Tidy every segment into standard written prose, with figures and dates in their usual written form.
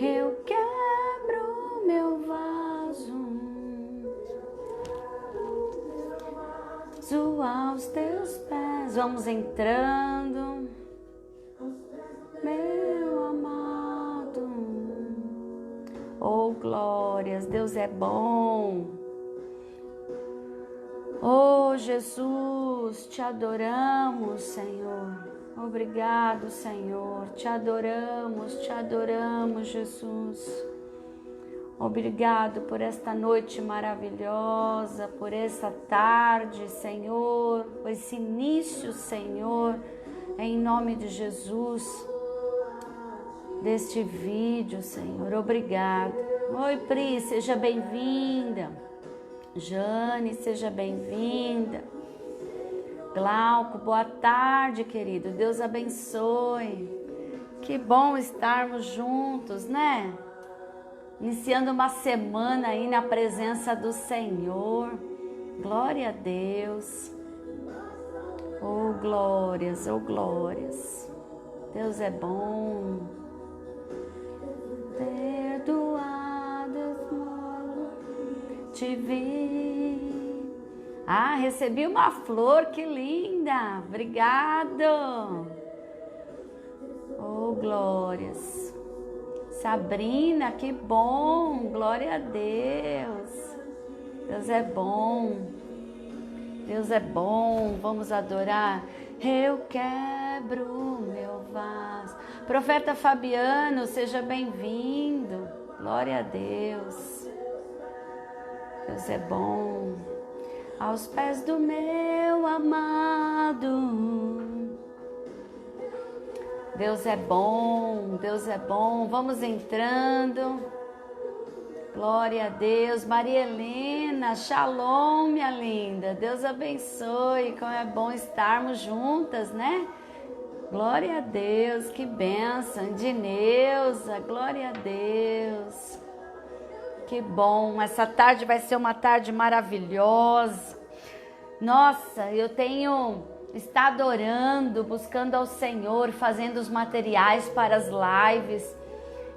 Eu quebro meu vaso aos teus pés. Vamos entrando, meu amado. Oh, glórias, Deus é bom. Oh, Jesus, te adoramos, Senhor. Obrigado, Senhor. Te adoramos, Jesus. Obrigado por esta noite maravilhosa, por essa tarde, Senhor, por esse início, Senhor, em nome de Jesus, deste vídeo, Senhor. Obrigado. Oi, Pri, seja bem-vinda. Jane, seja bem-vinda. Glauco, boa tarde, querido. Deus abençoe. Que bom estarmos juntos, né? Iniciando uma semana aí na presença do Senhor. Glória a Deus. Oh, glórias, oh, glórias. Deus é bom. Perdoado, te vi. Ah, recebi uma flor, que linda. Obrigado. Oh, glórias. Sabrina, que bom, glória a Deus. Deus é bom. Deus é bom, vamos adorar. Eu quebro meu vaso. Profeta Fabiano, seja bem-vindo. Glória a Deus. Deus é bom. Aos pés do meu amado. Deus é bom, Deus é bom. Vamos entrando. Glória a Deus. Maria Helena, shalom, minha linda. Deus abençoe. Como é bom estarmos juntas, né? Glória a Deus, que bênção. Dineuza, glória a Deus. Que bom. Essa tarde vai ser uma tarde maravilhosa. Nossa, eu tenho... está adorando, buscando ao Senhor, fazendo os materiais para as lives.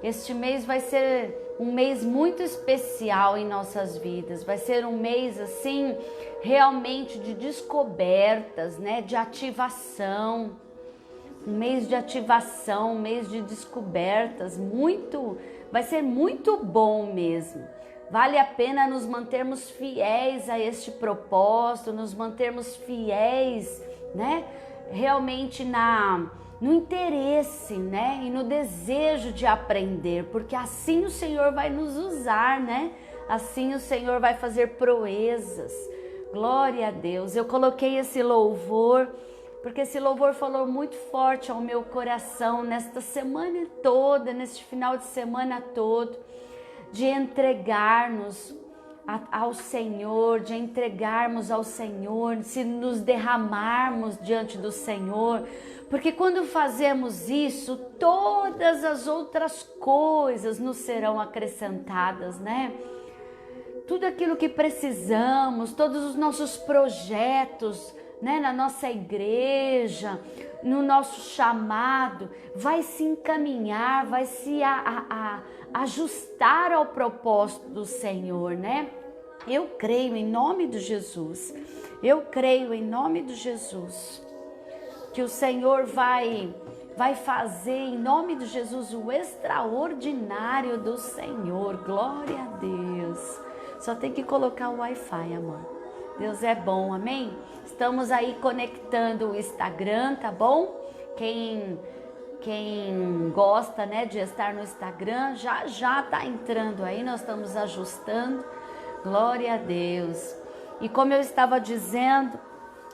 Este mês vai ser um mês muito especial em nossas vidas. Vai ser um mês assim, realmente de descobertas, né? De ativação. Um mês de ativação, um mês de descobertas. Vai ser muito bom mesmo. Vale a pena nos mantermos fiéis a este propósito, nos mantermos fiéis, né? Realmente no interesse, né? E no desejo de aprender, porque assim o Senhor vai nos usar, né? Assim o Senhor vai fazer proezas. Glória a Deus. Eu coloquei esse louvor, porque esse louvor falou muito forte ao meu coração nesta semana toda, neste final de semana todo, de entregarmos ao Senhor, de entregarmos ao Senhor, de nos derramarmos diante do Senhor, porque quando fazemos isso, todas as outras coisas nos serão acrescentadas, né? Tudo aquilo que precisamos, todos os nossos projetos, né, na nossa igreja, no nosso chamado, vai se encaminhar, vai se ajustar ao propósito do Senhor, né? Eu creio em nome de Jesus, eu creio em nome de Jesus, que o Senhor vai fazer em nome de Jesus o extraordinário do Senhor. Glória a Deus. Só tem que colocar o Wi-Fi, amor. Deus é bom, amém? Estamos aí conectando o Instagram, tá bom? Quem gosta, né, de estar no Instagram, já tá entrando aí, nós estamos ajustando. Glória a Deus. E como eu estava dizendo,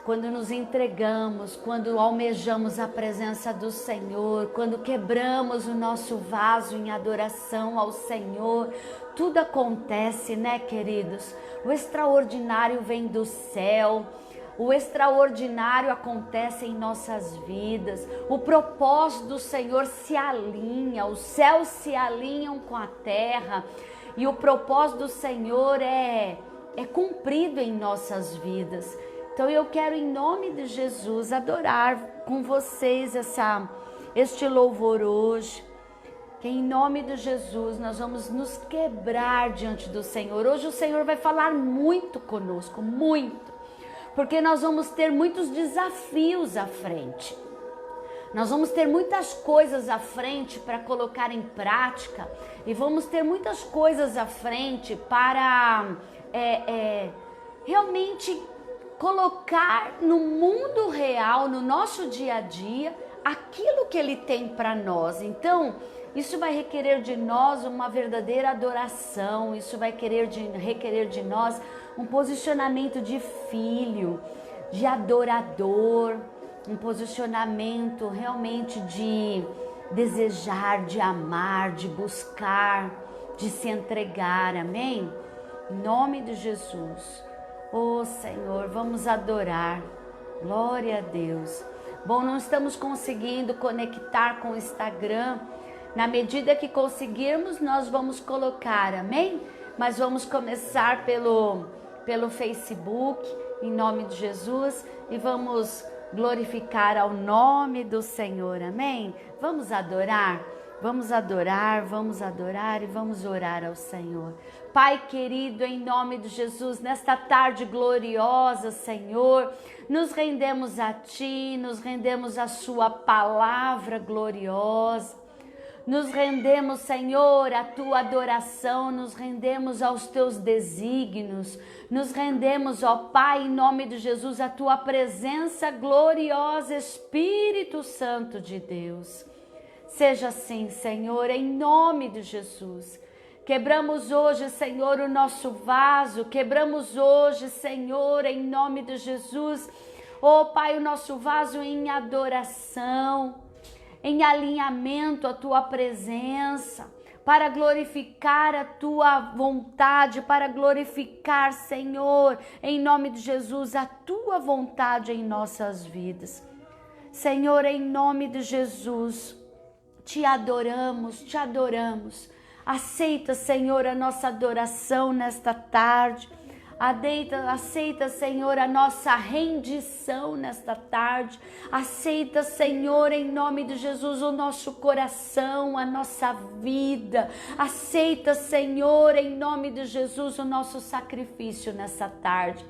quando nos entregamos, quando almejamos a presença do Senhor, quando quebramos o nosso vaso em adoração ao Senhor, tudo acontece, né, queridos? O extraordinário vem do céu. O extraordinário acontece em nossas vidas. O propósito do Senhor se alinha, os céus se alinham com a terra. E o propósito do Senhor é cumprido em nossas vidas. Então eu quero, em nome de Jesus, adorar com vocês este louvor hoje. que em nome de Jesus nós vamos nos quebrar diante do Senhor. Hoje o Senhor vai falar muito conosco, muito, porque nós vamos ter muitos desafios à frente. Nós vamos ter muitas coisas à frente para colocar em prática e vamos ter muitas coisas à frente para realmente colocar no mundo real, no nosso dia a dia, aquilo que Ele tem para nós. Então, isso vai requerer de nós uma verdadeira adoração, isso vai requerer de nós um posicionamento de filho, de adorador, um posicionamento realmente de desejar, de amar, de buscar, de se entregar, amém? Em nome de Jesus. Oh Senhor, vamos adorar, glória a Deus. Bom, não estamos conseguindo conectar com o Instagram. Na medida que conseguirmos, nós vamos colocar, amém? Mas vamos começar pelo Facebook, em nome de Jesus, e vamos glorificar ao nome do Senhor, amém? Vamos adorar, vamos adorar, vamos adorar e vamos orar ao Senhor. Pai querido, em nome de Jesus, nesta tarde gloriosa, Senhor, nos rendemos a Ti, nos rendemos à Sua palavra gloriosa. Nos rendemos, Senhor, à Tua adoração, nos rendemos aos Teus desígnios, nos rendemos, ó Pai, em nome de Jesus, à Tua presença gloriosa, Espírito Santo de Deus. Seja assim, Senhor, em nome de Jesus. Quebramos hoje, Senhor, o nosso vaso, quebramos hoje, Senhor, em nome de Jesus, ó Pai, o nosso vaso em adoração, em alinhamento à Tua presença, para glorificar a Tua vontade, para glorificar, Senhor, em nome de Jesus, a Tua vontade em nossas vidas. Senhor, em nome de Jesus, Te adoramos, Te adoramos. Aceita, Senhor, a nossa adoração nesta tarde. Aceita, Senhor, a nossa rendição nesta tarde. Aceita, Senhor, em nome de Jesus, o nosso coração, a nossa vida. Aceita, Senhor, em nome de Jesus, o nosso sacrifício nessa tarde.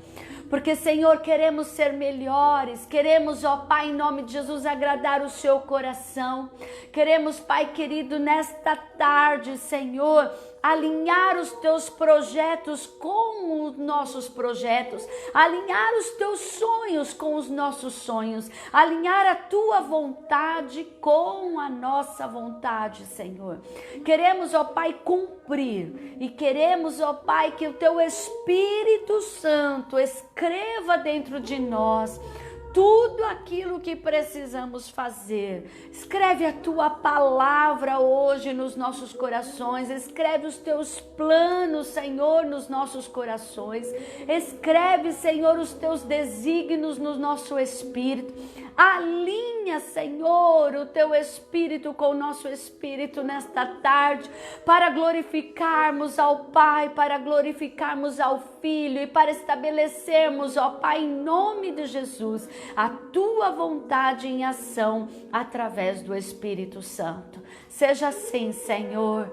Porque, Senhor, queremos ser melhores, queremos, ó Pai, em nome de Jesus, agradar o Seu coração. Queremos, Pai querido, nesta tarde, Senhor, alinhar os Teus projetos com os nossos projetos, alinhar os Teus sonhos com os nossos sonhos, alinhar a Tua vontade com a nossa vontade, Senhor. Queremos, ó Pai, cumprir e queremos, ó Pai, que o Teu Espírito Santo escreva dentro de nós tudo aquilo que precisamos fazer. Escreve a Tua palavra hoje nos nossos corações. Escreve os Teus planos, Senhor, nos nossos corações. Escreve, Senhor, os Teus desígnios no nosso espírito. Alinha, Senhor, o Teu Espírito com o nosso espírito nesta tarde, para glorificarmos ao Pai, para glorificarmos ao Filho e para estabelecermos, ó Pai, em nome de Jesus, a Tua vontade em ação através do Espírito Santo. Seja assim, Senhor.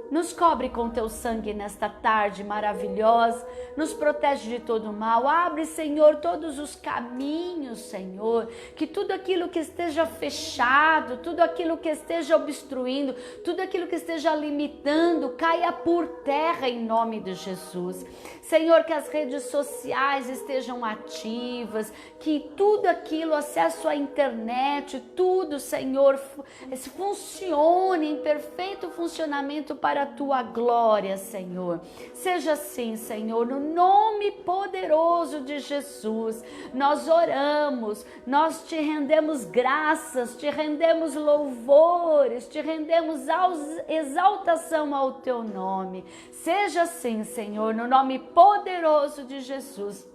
Nos cobre com Teu sangue nesta tarde maravilhosa, nos protege de todo mal, abre, Senhor, todos os caminhos, Senhor, que tudo aquilo que esteja fechado, tudo aquilo que esteja obstruindo, tudo aquilo que esteja limitando, caia por terra em nome de Jesus. Senhor, que as redes sociais estejam ativas, que tudo aquilo, acesso à internet, tudo, Senhor, funcione em perfeito funcionamento para a Tua glória, Senhor. Seja assim, Senhor, no nome poderoso de Jesus, nós oramos, nós Te rendemos graças, Te rendemos louvores, Te rendemos exaltação ao Teu nome. Seja assim, Senhor, no nome poderoso de Jesus,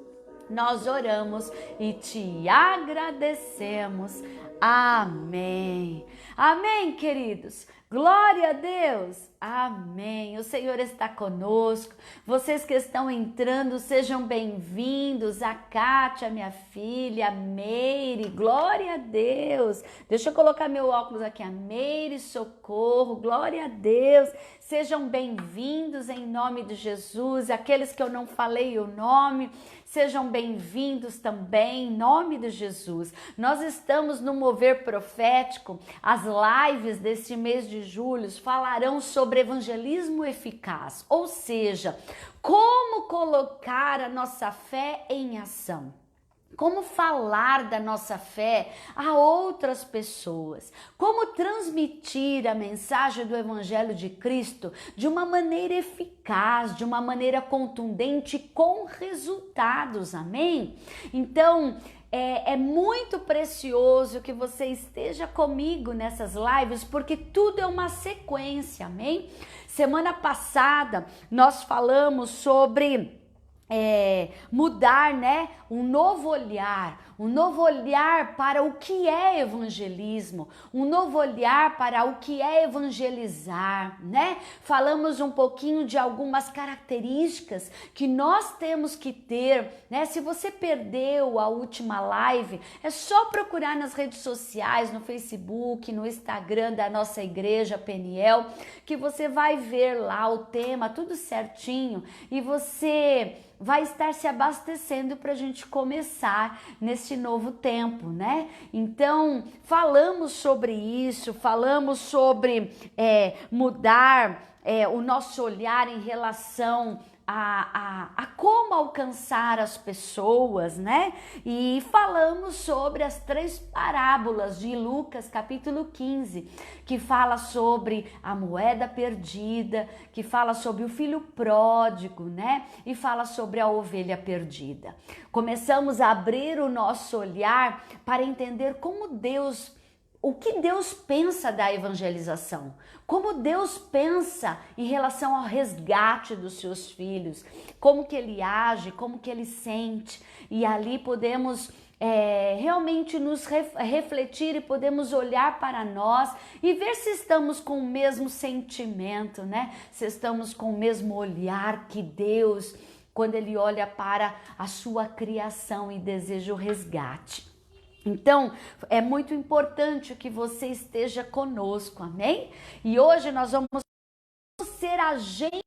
nós oramos e Te agradecemos. Amém. Amém, queridos. Glória a Deus! Amém. O Senhor está conosco. Vocês que estão entrando, sejam bem-vindos. A Kátia, minha filha, a Meire, glória a Deus. Deixa eu colocar meu óculos aqui. A Meire, socorro, glória a Deus. Sejam bem-vindos em nome de Jesus. Aqueles que eu não falei o nome, sejam bem-vindos também em nome de Jesus. Nós estamos no mover profético. As lives deste mês de julho falarão sobre evangelismo eficaz, ou seja, como colocar a nossa fé em ação. Como falar da nossa fé a outras pessoas, como transmitir a mensagem do Evangelho de Cristo de uma maneira eficaz, de uma maneira contundente, com resultados, amém? Então, é muito precioso que você esteja comigo nessas lives, porque tudo é uma sequência, amém? Semana passada nós falamos sobre mudar, né? Um novo olhar para o que é evangelismo, um novo olhar para o que é evangelizar, né? Falamos um pouquinho de algumas características que nós temos que ter, né? Se você perdeu a última live, é só procurar nas redes sociais, no Facebook, no Instagram da nossa igreja Peniel, que você vai ver lá o tema, tudo certinho, e você vai estar se abastecendo para a gente começar nesse novo tempo, né? Então, falamos sobre isso, falamos sobre mudar o nosso olhar em relação a como alcançar as pessoas, né? E falamos sobre as 3 parábolas de Lucas, capítulo 15, que fala sobre a moeda perdida, que fala sobre o filho pródigo, né? E fala sobre a ovelha perdida. Começamos a abrir o nosso olhar para entender o que Deus pensa da evangelização, como Deus pensa em relação ao resgate dos seus filhos, como que Ele age, como que Ele sente, e ali podemos realmente nos refletir e podemos olhar para nós e ver se estamos com o mesmo sentimento, né? Se estamos com o mesmo olhar que Deus, quando Ele olha para a sua criação e deseja o resgate. Então, é muito importante que você esteja conosco, amém? E hoje nós vamos ser agentes,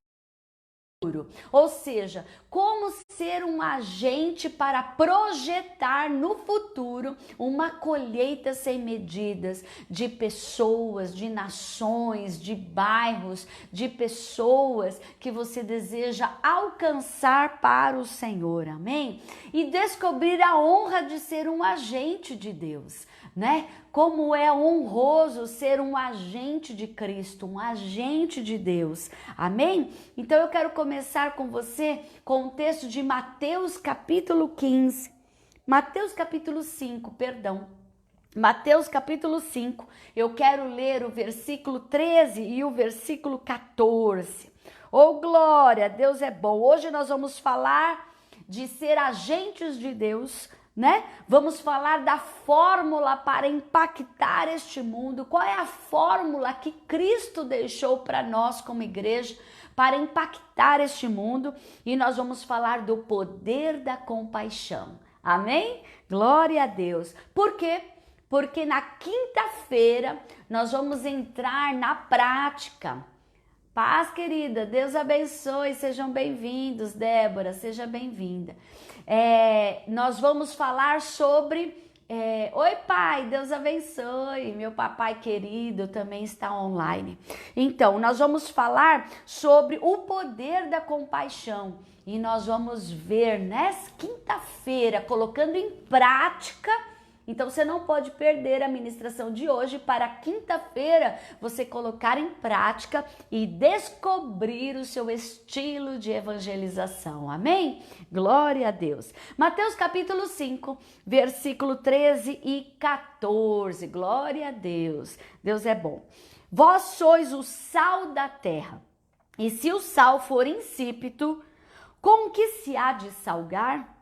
ou seja, como ser um agente para projetar no futuro uma colheita sem medidas de pessoas, de nações, de bairros, de pessoas que você deseja alcançar para o Senhor, amém? E descobrir a honra de ser um agente de Deus, né? Como é honroso ser um agente de Cristo, um agente de Deus, amém? Então eu quero começar com você com o texto de Mateus capítulo 15, Mateus capítulo 5, perdão. Mateus capítulo 5, eu quero ler o versículo 13 e o versículo 14. Oh glória, Deus é bom. Hoje nós vamos falar de ser agentes de Deus, né? Vamos falar da fórmula para impactar este mundo. Qual é a fórmula que Cristo deixou para nós como igreja para impactar este mundo? E nós vamos falar do poder da compaixão. Amém? Glória a Deus. Por quê? Porque na quinta-feira nós vamos entrar na prática. Paz, querida, Deus abençoe, sejam bem-vindos, Débora, seja bem-vinda. Nós vamos falar sobre... Oi, pai, Deus abençoe, meu papai querido também está online. Então, nós vamos falar sobre o poder da compaixão e nós vamos ver nessa quinta-feira, colocando em prática. Então você não pode perder a ministração de hoje para quinta-feira você colocar em prática e descobrir o seu estilo de evangelização. Amém? Glória a Deus. Mateus capítulo 5, versículo 13 e 14. Glória a Deus. Deus é bom. Vós sois o sal da terra. E se o sal for insípido, com que se há de salgar?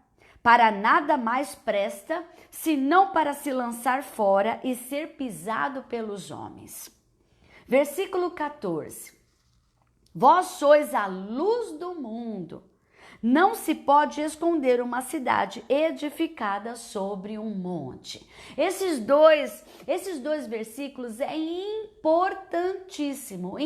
Para nada mais presta, senão para se lançar fora e ser pisado pelos homens. Versículo 14. Vós sois a luz do mundo. Não se pode esconder uma cidade edificada sobre um monte. Esses dois versículos é importantíssimo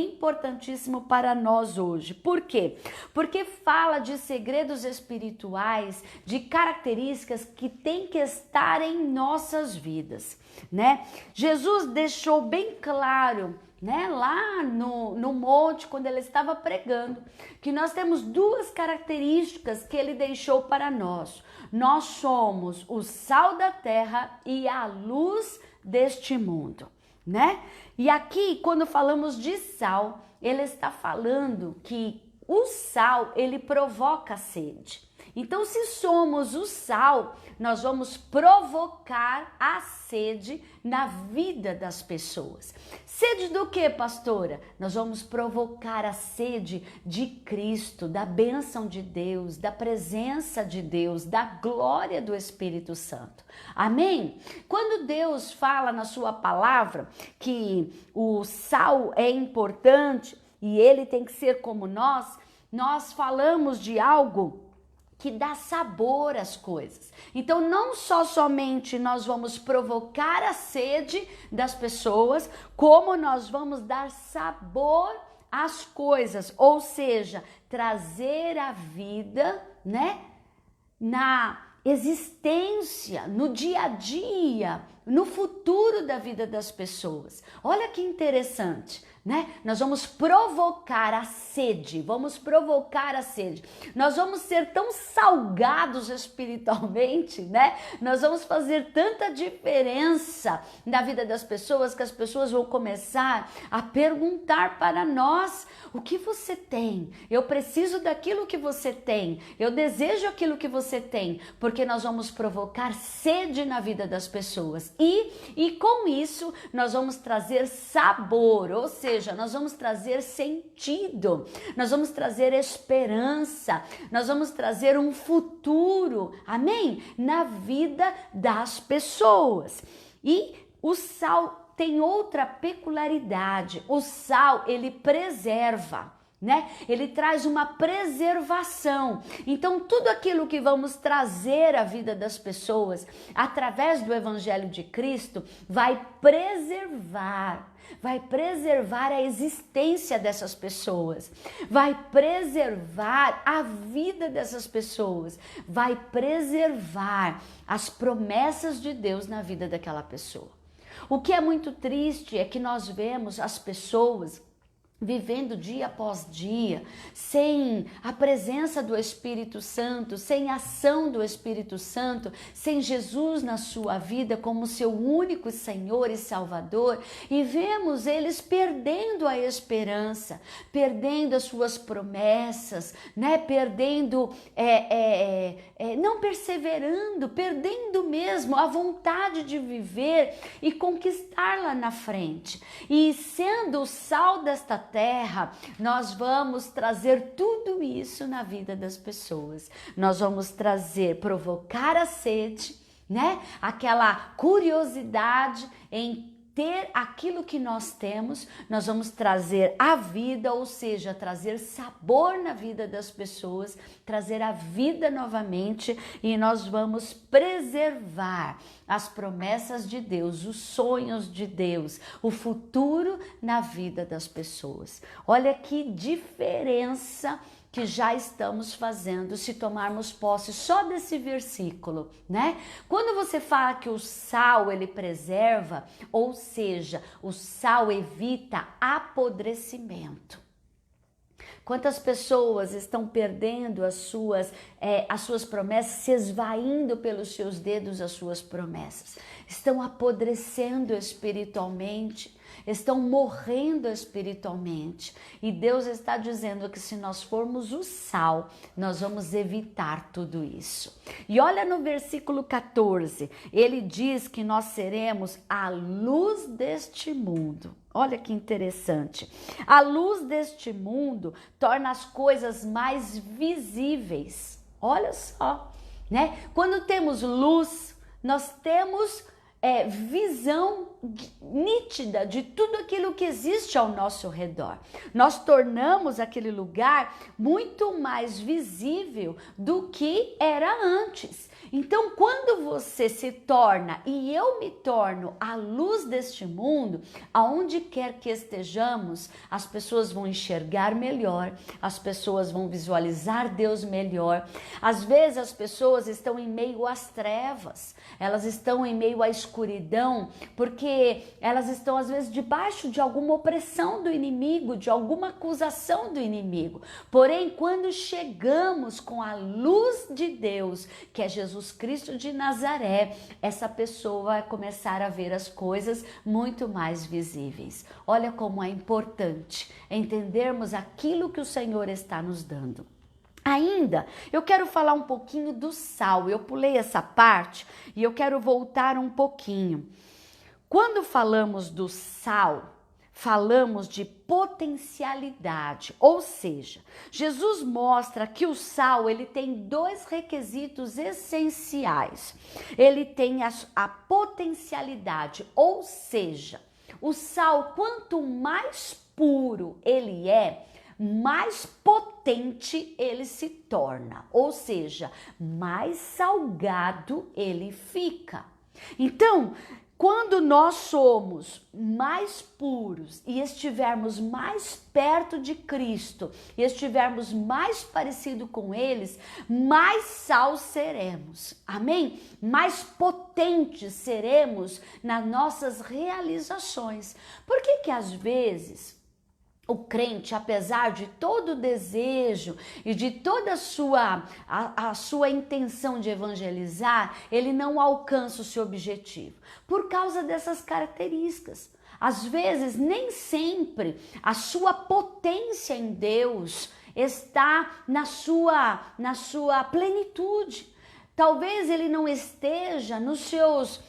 para nós hoje. Por quê? Porque fala de segredos espirituais, de características que têm que estar em nossas vidas, né? Jesus deixou bem claro, né, lá no monte, quando ele estava pregando, que nós temos duas características que ele deixou para nós. Nós somos o sal da terra e a luz deste mundo, né? E aqui, quando falamos de sal, ele está falando que o sal, ele provoca sede. Então, se somos o sal, nós vamos provocar a sede na vida das pessoas. Sede do que, pastora? Nós vamos provocar a sede de Cristo, da bênção de Deus, da presença de Deus, da glória do Espírito Santo. Amém? Quando Deus fala na sua palavra que o sal é importante e ele tem que ser como nós falamos de algo que dá sabor às coisas. Então, não somente nós vamos provocar a sede das pessoas, como nós vamos dar sabor às coisas, ou seja, trazer a vida, né, na existência, no dia a dia, no futuro da vida das pessoas. Olha que interessante, né? Nós vamos provocar a sede, Nós vamos ser tão salgados espiritualmente, né? Nós vamos fazer tanta diferença na vida das pessoas que as pessoas vão começar a perguntar para nós: o que você tem? Eu preciso daquilo que você tem. Eu desejo aquilo que você tem, porque nós vamos provocar sede na vida das pessoas. E com isso nós vamos trazer sabor, ou seja, nós vamos trazer sentido, nós vamos trazer esperança, nós vamos trazer um futuro, amém? Na vida das pessoas. E o sal tem outra peculiaridade. O sal, ele preserva, né? Ele traz uma preservação. Então, tudo aquilo que vamos trazer à vida das pessoas através do Evangelho de Cristo vai preservar a existência dessas pessoas, vai preservar a vida dessas pessoas, vai preservar as promessas de Deus na vida daquela pessoa. O que é muito triste é que nós vemos as pessoas vivendo dia após dia, sem a presença do Espírito Santo, sem a ação do Espírito Santo, sem Jesus na sua vida como seu único Senhor e Salvador, e vemos eles perdendo a esperança, perdendo as suas promessas, né? Perdendo, não perseverando, perdendo mesmo a vontade de viver e conquistar lá na frente. E sendo o sal desta terra, nós vamos trazer tudo isso na vida das pessoas. Nós vamos provocar a sede, né? Aquela curiosidade em ter aquilo que nós temos. Nós vamos trazer a vida, ou seja, trazer sabor na vida das pessoas, trazer a vida novamente, e nós vamos preservar as promessas de Deus, os sonhos de Deus, o futuro na vida das pessoas. Olha que diferença que já estamos fazendo se tomarmos posse só desse versículo, né? Quando você fala que o sal ele preserva, ou seja, o sal evita apodrecimento. Quantas pessoas estão perdendo as suas promessas, se esvaindo pelos seus dedos as suas promessas, estão apodrecendo espiritualmente, estão morrendo espiritualmente. E Deus está dizendo que se nós formos o sal, nós vamos evitar tudo isso. E olha no versículo 14, ele diz que nós seremos a luz deste mundo. Olha que interessante. A luz deste mundo torna as coisas mais visíveis. Olha só, né? Quando temos luz, nós temos visão nítida de tudo aquilo que existe ao nosso redor. Nós tornamos aquele lugar muito mais visível do que era antes. Então, quando você se torna, e eu me torno, a luz deste mundo, aonde quer que estejamos, as pessoas vão enxergar melhor, as pessoas vão visualizar Deus melhor. Às vezes as pessoas estão em meio às trevas, elas estão em meio à escuridão, porque elas estão às vezes debaixo de alguma opressão do inimigo, de alguma acusação do inimigo. Porém, quando chegamos com a luz de Deus, que é Jesus Cristo de Nazaré, essa pessoa vai começar a ver as coisas muito mais visíveis. Olha como é importante entendermos aquilo que o Senhor está nos dando. Ainda, eu quero falar um pouquinho do sal. Eu pulei essa parte e eu quero voltar um pouquinho. Quando falamos do sal, falamos de potencialidade, ou seja, Jesus mostra que o sal ele tem dois requisitos essenciais. Ele tem a potencialidade, ou seja, o sal, quanto mais puro ele é, mais potente ele se torna, ou seja, mais salgado ele fica. Então, quando nós somos mais puros e estivermos mais perto de Cristo e estivermos mais parecido com eles, mais sal seremos. Amém? Mais potentes seremos nas nossas realizações. Por que às vezes o crente, apesar de todo o desejo e de toda a sua intenção de evangelizar, ele não alcança o seu objetivo? Por causa dessas características. Às vezes, nem sempre a sua potência em Deus está na sua plenitude. Talvez ele não esteja nos seus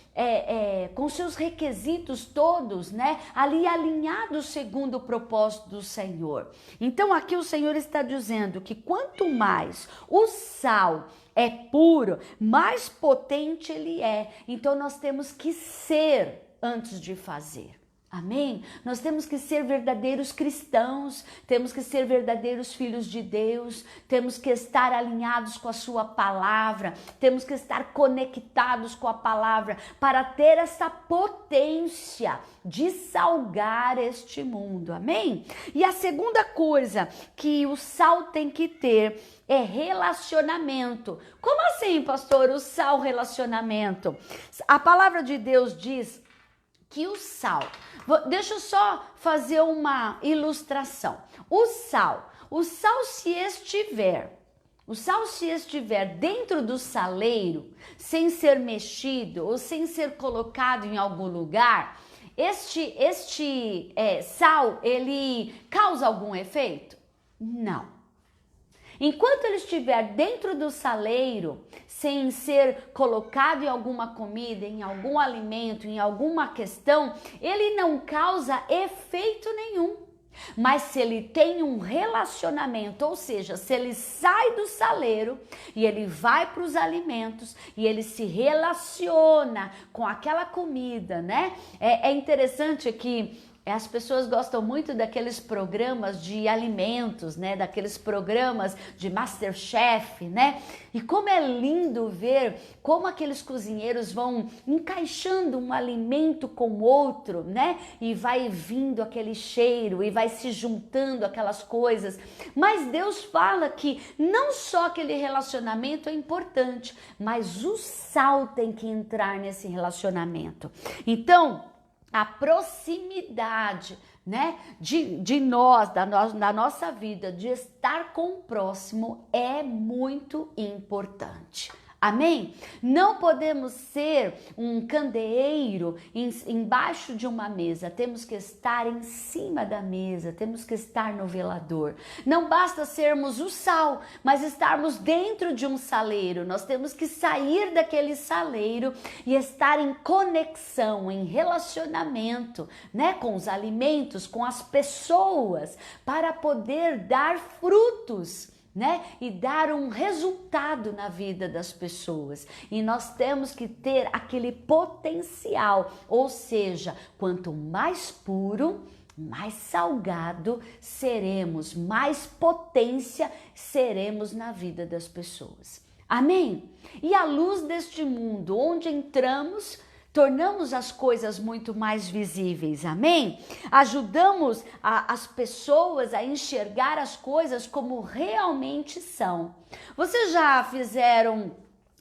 com seus requisitos todos, né, ali alinhados segundo o propósito do Senhor. Então aqui o Senhor está dizendo que quanto mais o sal é puro, mais potente ele é. Então nós temos que ser antes de fazer. Amém? Nós temos que ser verdadeiros cristãos, temos que ser verdadeiros filhos de Deus, temos que estar alinhados com a sua palavra, temos que estar conectados com a palavra para ter essa potência de salgar este mundo. Amém? E a segunda coisa que o sal tem que ter é relacionamento. Como assim, pastor? O sal, relacionamento. A palavra de Deus diz que o sal, deixa eu só fazer uma ilustração. O sal se estiver dentro do saleiro, sem ser mexido ou sem ser colocado em algum lugar, este sal, ele causa algum efeito? Não. Enquanto ele estiver dentro do saleiro, sem ser colocado em alguma comida, em algum alimento, em alguma questão, ele não causa efeito nenhum. Mas se ele tem um relacionamento, ou seja, se ele sai do saleiro e ele vai para os alimentos e ele se relaciona com aquela comida, né? É interessante que as pessoas gostam muito daqueles programas de alimentos, né? Daqueles programas de MasterChef, né? E como é lindo ver como aqueles cozinheiros vão encaixando um alimento com outro, né? E vai vindo aquele cheiro e vai se juntando aquelas coisas. Mas Deus fala que não só aquele relacionamento é importante, mas o sal tem que entrar nesse relacionamento. Então, a proximidade, né, de nós, da nossa vida, de estar com o próximo é muito importante. Amém? Não podemos ser um candeeiro embaixo de uma mesa, temos que estar em cima da mesa, temos que estar no velador. Não basta sermos o sal, mas estarmos dentro de um saleiro. Nós temos que sair daquele saleiro e estar em conexão, em relacionamento, né, com os alimentos, com as pessoas, para poder dar frutos, né? E dar um resultado na vida das pessoas. E nós temos que ter aquele potencial, ou seja, quanto mais puro, mais salgado seremos, mais potência seremos na vida das pessoas. Amém? E à luz deste mundo onde entramos, tornamos as coisas muito mais visíveis, amém? Ajudamos as pessoas a enxergar as coisas como realmente são. Vocês já fizeram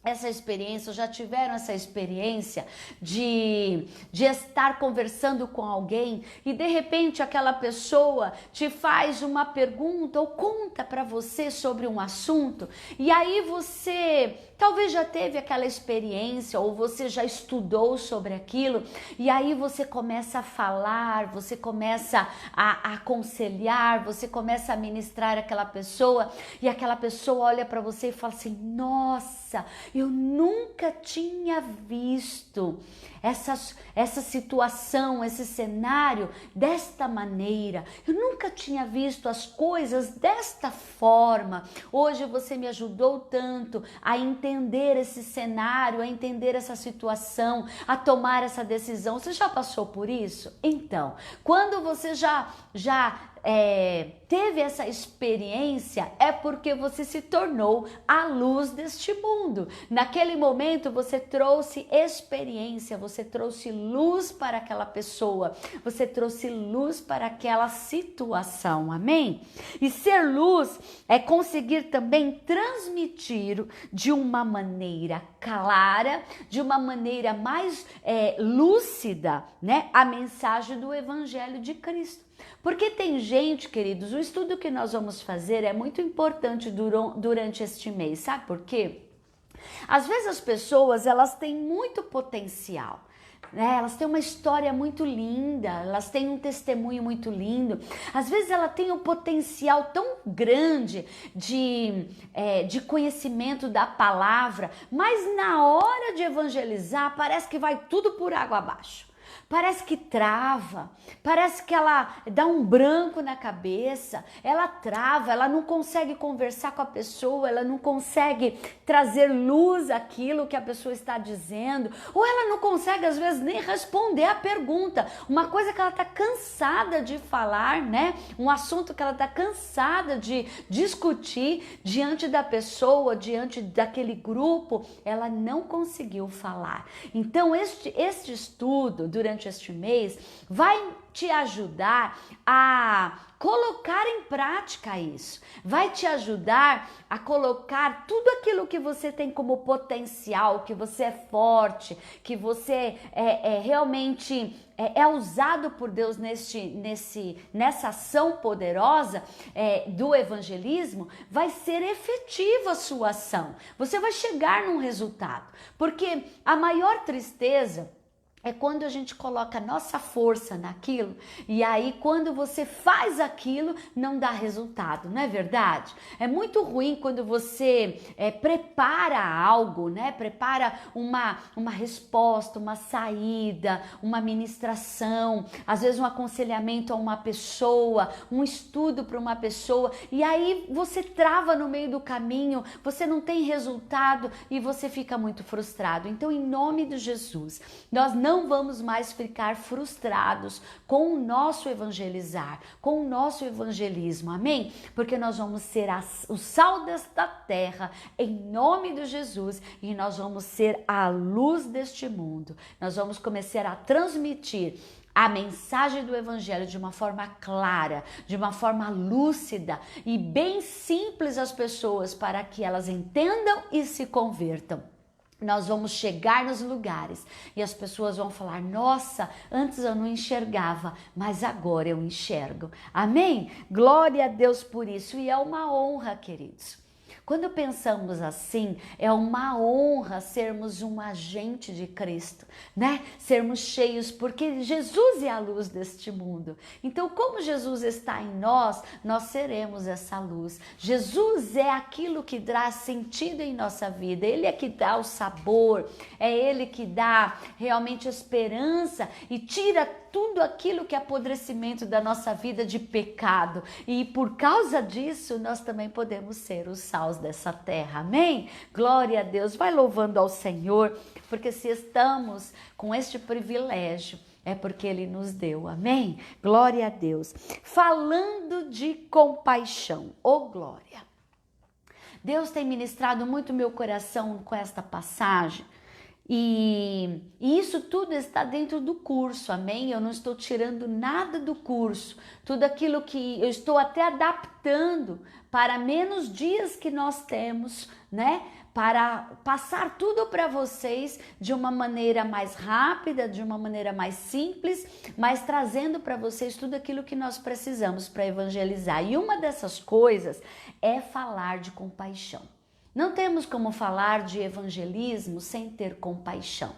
essa experiência, já tiveram essa experiência de estar conversando com alguém e de repente aquela pessoa te faz uma pergunta ou conta para você sobre um assunto e aí você talvez já teve aquela experiência ou você já estudou sobre aquilo e aí você começa a falar, você começa a aconselhar, você começa a ministrar aquela pessoa e aquela pessoa olha para você e fala assim: nossa, eu nunca tinha visto essa situação, esse cenário desta maneira. Eu nunca tinha visto as coisas desta forma. Hoje você me ajudou tanto a entender esse cenário, a entender essa situação, a tomar essa decisão. Você já passou por isso? Então, quando você já teve essa experiência, é porque você se tornou a luz deste mundo. Naquele momento você trouxe experiência, você trouxe luz para aquela pessoa, você trouxe luz para aquela situação, amém? E ser luz é conseguir também transmitir de uma maneira clara, de uma maneira mais lúcida, né, a mensagem do Evangelho de Cristo. Porque tem gente, queridos, o estudo que nós vamos fazer é muito importante durante este mês, sabe por quê? Às vezes as pessoas, elas têm muito potencial, né? Elas têm uma história muito linda, elas têm um testemunho muito lindo. Às vezes ela tem um potencial tão grande de conhecimento da palavra, mas na hora de evangelizar parece que vai tudo por água abaixo. Parece que trava, parece que ela dá um branco na cabeça, ela trava, ela não consegue conversar com a pessoa, ela não consegue trazer luz àquilo que a pessoa está dizendo, ou ela não consegue às vezes nem responder a pergunta, uma coisa que ela está cansada de falar, né? Um assunto que ela está cansada de discutir diante da pessoa, diante daquele grupo, ela não conseguiu falar. Então este estudo durante este mês vai te ajudar a colocar em prática isso, vai te ajudar a colocar tudo aquilo que você tem como potencial, que você é forte, que você realmente é usado por Deus nessa ação poderosa do evangelismo, vai ser efetiva a sua ação, você vai chegar num resultado, porque a maior tristeza é quando a gente coloca a nossa força naquilo e aí quando você faz aquilo não dá resultado, não é verdade? É muito ruim quando você prepara algo, né? Prepara uma resposta, uma saída, uma ministração, às vezes um aconselhamento a uma pessoa, um estudo para uma pessoa e aí você trava no meio do caminho, você não tem resultado e você fica muito frustrado. Então, em nome de Jesus, nós não vamos mais ficar frustrados com o nosso evangelizar, com o nosso evangelismo, amém? Porque nós vamos ser o sal desta terra, em nome de Jesus, e nós vamos ser a luz deste mundo. Nós vamos começar a transmitir a mensagem do evangelho de uma forma clara, de uma forma lúcida e bem simples às pessoas para que elas entendam e se convertam. Nós vamos chegar nos lugares e as pessoas vão falar: nossa, antes eu não enxergava, mas agora eu enxergo. Amém? Glória a Deus por isso. E é uma honra, queridos. Quando pensamos assim, é uma honra sermos um agente de Cristo, né? Sermos cheios, porque Jesus é a luz deste mundo. Então, como Jesus está em nós, nós seremos essa luz. Jesus é aquilo que dá sentido em nossa vida. Ele é que dá o sabor, é Ele que dá realmente esperança e tira tudo aquilo que é apodrecimento da nossa vida de pecado. E por causa disso, nós também podemos ser os sals dessa terra. Amém? Glória a Deus. Vai louvando ao Senhor, porque se estamos com este privilégio, é porque Ele nos deu. Amém? Glória a Deus. Falando de compaixão. Oh, glória. Deus tem ministrado muito meu coração com esta passagem. E isso tudo está dentro do curso, amém? Eu não estou tirando nada do curso, tudo aquilo que eu estou até adaptando para menos dias que nós temos, né? Para passar tudo para vocês de uma maneira mais rápida, de uma maneira mais simples, mas trazendo para vocês tudo aquilo que nós precisamos para evangelizar. E uma dessas coisas é falar de compaixão. Não temos como falar de evangelismo sem ter compaixão.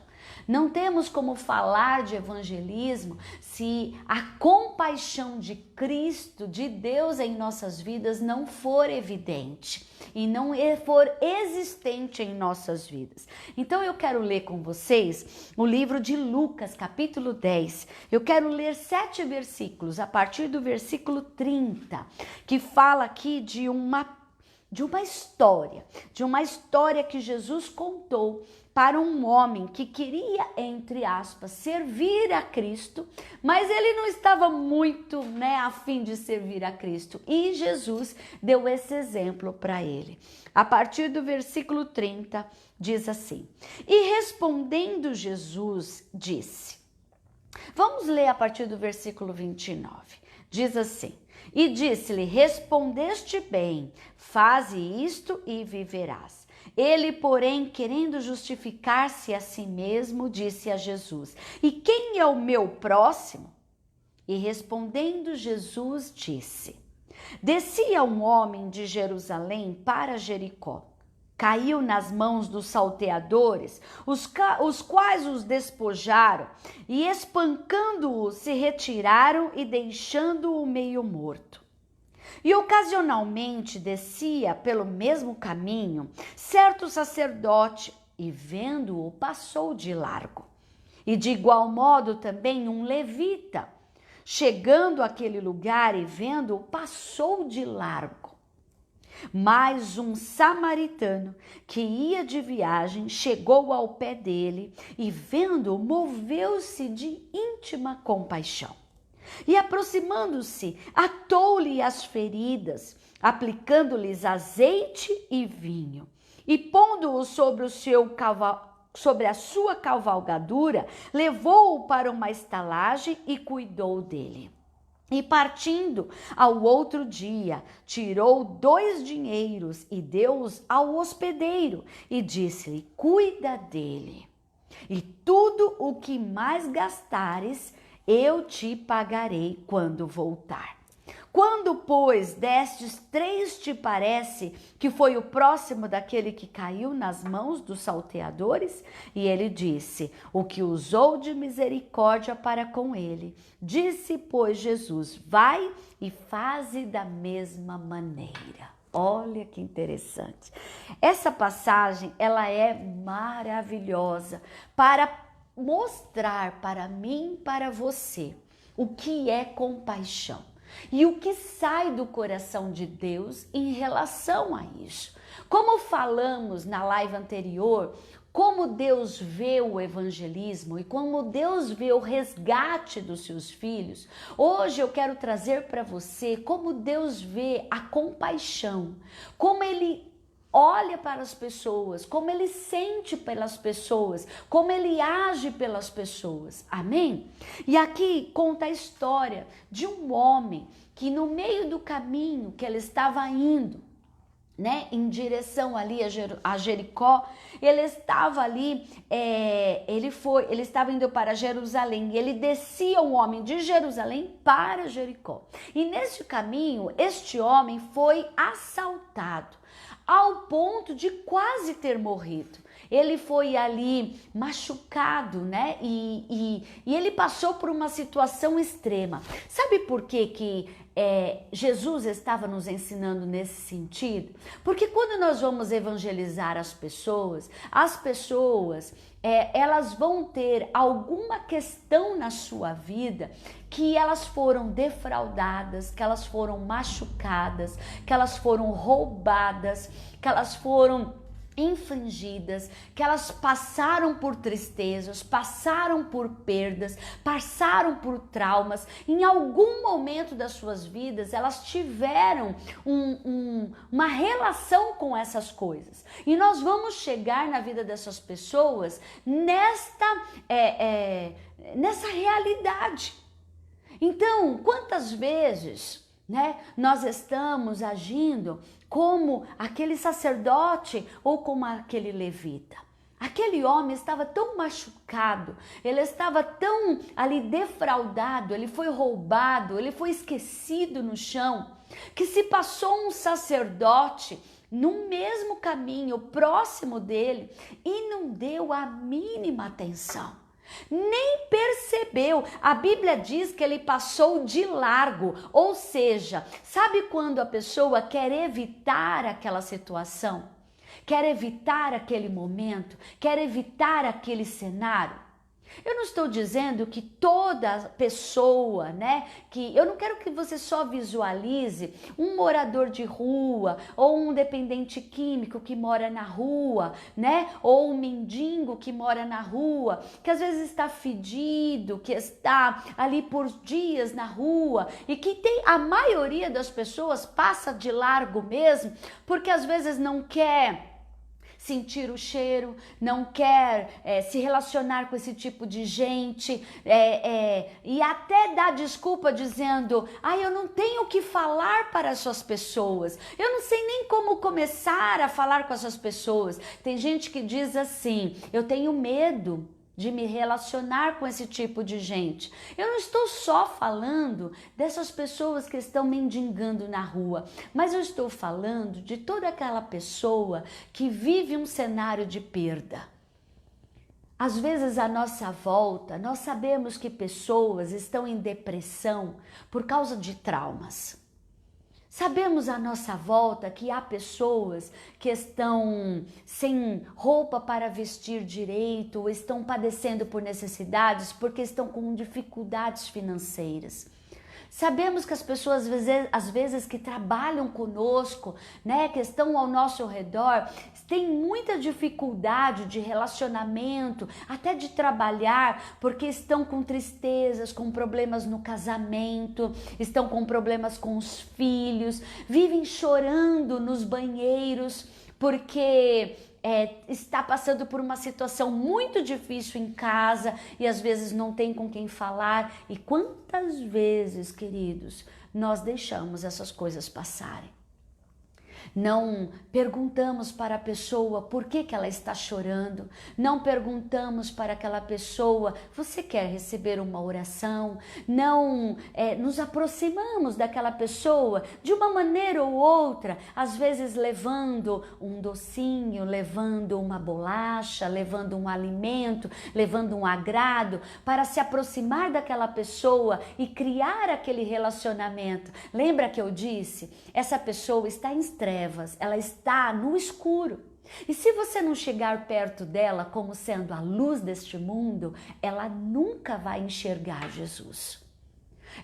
Não temos como falar de evangelismo se a compaixão de Cristo, de Deus em nossas vidas não for evidente e não for existente em nossas vidas. Então eu quero ler com vocês o livro de Lucas, capítulo 10. Eu quero ler 7 versículos, a partir do versículo 30, que fala aqui de uma história que Jesus contou para um homem que queria, entre aspas, servir a Cristo, mas ele não estava muito, a fim de servir a Cristo. E Jesus deu esse exemplo para ele. A partir do versículo 30, diz assim: E respondendo Jesus, disse... Vamos ler a partir do versículo 29. Diz assim: E disse-lhe, respondeste bem, faze isto e viverás. Ele, porém, querendo justificar-se a si mesmo, disse a Jesus: E quem é o meu próximo? E respondendo Jesus disse: Descia um homem de Jerusalém para Jericó. Caiu nas mãos dos salteadores, os quais os despojaram e, espancando-o, se retiraram e deixando-o meio morto. E ocasionalmente descia pelo mesmo caminho certo sacerdote e, vendo-o, passou de largo. E de igual modo também um levita, chegando àquele lugar e vendo-o, passou de largo. Mas um samaritano que ia de viagem chegou ao pé dele e, vendo-o, moveu-se de íntima compaixão. E, aproximando-se, atou-lhe as feridas, aplicando-lhes azeite e vinho, e pondo-o sobre a sua cavalgadura, levou-o para uma estalagem e cuidou dele. E partindo ao outro dia, tirou 2 dinheiros e deu-os ao hospedeiro e disse-lhe: Cuida dele, e tudo o que mais gastares eu te pagarei quando voltar. Quando, pois, destes 3 te parece que foi o próximo daquele que caiu nas mãos dos salteadores? E ele disse: O que usou de misericórdia para com ele. Disse, pois, Jesus: Vai e faze da mesma maneira. Olha que interessante. Essa passagem, ela é maravilhosa para mostrar para mim e para você o que é compaixão. E o que sai do coração de Deus em relação a isso. Como falamos na live anterior, como Deus vê o evangelismo e como Deus vê o resgate dos seus filhos, hoje eu quero trazer para você como Deus vê a compaixão, como Ele olha para as pessoas, como Ele sente pelas pessoas, como Ele age pelas pessoas, amém? E aqui conta a história de um homem que, no meio do caminho que ele estava indo, né, em direção ali a Jericó. Ele estava ali, ele estava indo para Jerusalém, e ele descia um homem de Jerusalém para Jericó. E neste caminho, este homem foi assaltado, ao ponto de quase ter morrido. Ele foi ali machucado, né? E ele passou por uma situação extrema. Sabe por que Jesus estava nos ensinando nesse sentido? Porque quando nós vamos evangelizar as pessoas, elas vão ter alguma questão na sua vida que elas foram defraudadas, que elas foram machucadas, que elas foram roubadas, que elas foram infringidas, que elas passaram por tristezas, passaram por perdas, passaram por traumas. Em algum momento das suas vidas, elas tiveram uma relação com essas coisas. E nós vamos chegar na vida dessas pessoas nessa realidade. Então, quantas vezes, né, nós estamos agindo como aquele sacerdote ou como aquele levita? Aquele homem estava tão machucado, ele estava tão ali defraudado, ele foi roubado, ele foi esquecido no chão, que se passou um sacerdote no mesmo caminho, próximo dele, e não deu a mínima atenção. Nem percebeu. A Bíblia diz que ele passou de largo, ou seja, sabe quando a pessoa quer evitar aquela situação, quer evitar aquele momento, quer evitar aquele cenário? Eu não estou dizendo que toda pessoa, né, que eu não quero que você só visualize um morador de rua ou um dependente químico que mora na rua, né, ou um mendigo que mora na rua, que às vezes está fedido, que está ali por dias na rua e que a maioria das pessoas passa de largo mesmo, porque às vezes não quer sentir o cheiro, não quer se relacionar com esse tipo de gente, e até dá desculpa dizendo: eu não tenho o que falar para essas pessoas, eu não sei nem como começar a falar com essas pessoas. Tem gente que diz assim: eu tenho medo de me relacionar com esse tipo de gente. Eu não estou só falando dessas pessoas que estão mendigando na rua, mas eu estou falando de toda aquela pessoa que vive um cenário de perda. Às vezes à nossa volta, nós sabemos que pessoas estão em depressão por causa de traumas. Sabemos à nossa volta que há pessoas que estão sem roupa para vestir direito, estão padecendo por necessidades porque estão com dificuldades financeiras. Sabemos que as pessoas, às vezes que trabalham conosco, né, que estão ao nosso redor, têm muita dificuldade de relacionamento, até de trabalhar, porque estão com tristezas, com problemas no casamento, estão com problemas com os filhos, vivem chorando nos banheiros, porque está passando por uma situação muito difícil em casa e às vezes não tem com quem falar. E quantas vezes, queridos, nós deixamos essas coisas passarem? Não perguntamos para a pessoa por que ela está chorando, não perguntamos para aquela pessoa: você quer receber uma oração? Não nos aproximamos daquela pessoa de uma maneira ou outra, às vezes levando um docinho, levando uma bolacha, levando um alimento, levando um agrado, para se aproximar daquela pessoa e criar aquele relacionamento. Lembra que eu disse? Essa pessoa está em trevas, ela está no escuro. E se você não chegar perto dela como sendo a luz deste mundo, ela nunca vai enxergar Jesus.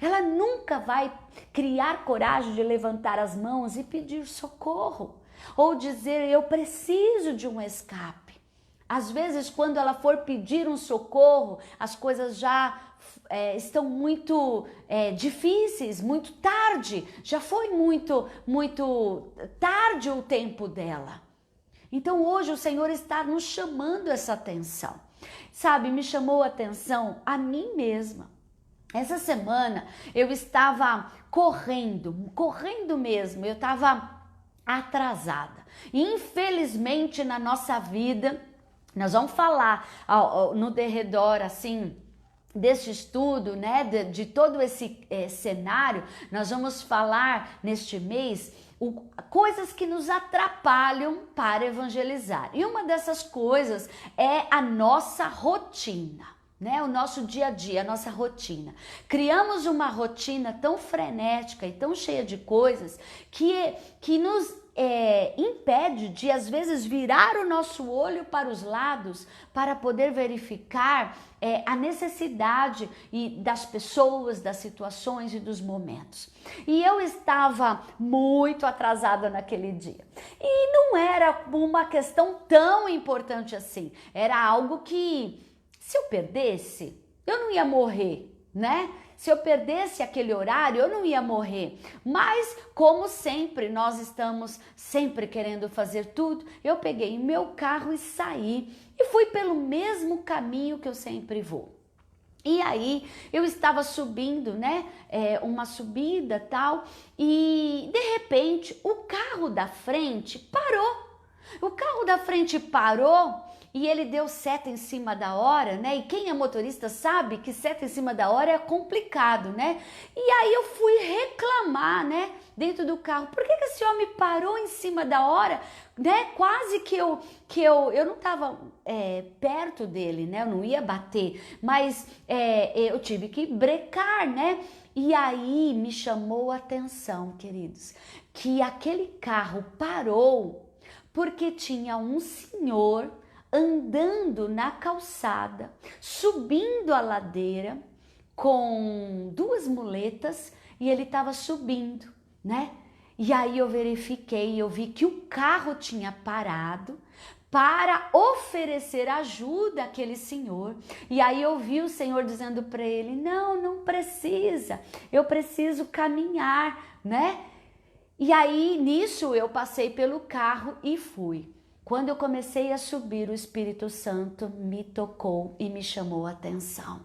Ela nunca vai criar coragem de levantar as mãos e pedir socorro, ou dizer: eu preciso de um escape. Às vezes, quando ela for pedir um socorro, as coisas já estão muito difíceis, muito tarde, já foi muito tarde o tempo dela. Então hoje o Senhor está nos chamando essa atenção, sabe, me chamou a atenção a mim mesma. Essa semana eu estava correndo mesmo, eu estava atrasada. E infelizmente na nossa vida, nós vamos falar no derredor assim desse estudo, né, de todo esse cenário, nós vamos falar neste mês coisas que nos atrapalham para evangelizar. E uma dessas coisas é a nossa rotina, né? O nosso dia a dia, a nossa rotina. Criamos uma rotina tão frenética e tão cheia de coisas que nos impede de, às vezes, virar o nosso olho para os lados para poder verificar a necessidade das pessoas, das situações e dos momentos. E eu estava muito atrasada naquele dia. E não era uma questão tão importante assim. Era algo que, se eu perdesse, eu não ia morrer, né? Se eu perdesse aquele horário, eu não ia morrer. Mas, como sempre, nós estamos sempre querendo fazer tudo, eu peguei meu carro e saí. E fui pelo mesmo caminho que eu sempre vou. E aí, eu estava subindo, né? Uma subida tal. E, de repente, o carro da frente parou. O carro da frente parou. E ele deu seta em cima da hora, né? E quem é motorista sabe que seta em cima da hora é complicado, né? E aí eu fui reclamar, né? Dentro do carro. Por que esse homem parou em cima da hora, né? Quase que eu não estava perto dele, né? Eu não ia bater, mas eu tive que brecar, né? E aí me chamou a atenção, queridos, que aquele carro parou porque tinha um senhor andando na calçada, subindo a ladeira com duas muletas e ele estava subindo, né? E aí eu verifiquei, eu vi que o carro tinha parado para oferecer ajuda àquele senhor. E aí eu vi o Senhor dizendo para ele: não precisa, eu preciso caminhar, né? E aí nisso eu passei pelo carro e fui. Quando eu comecei a subir, o Espírito Santo me tocou e me chamou a atenção.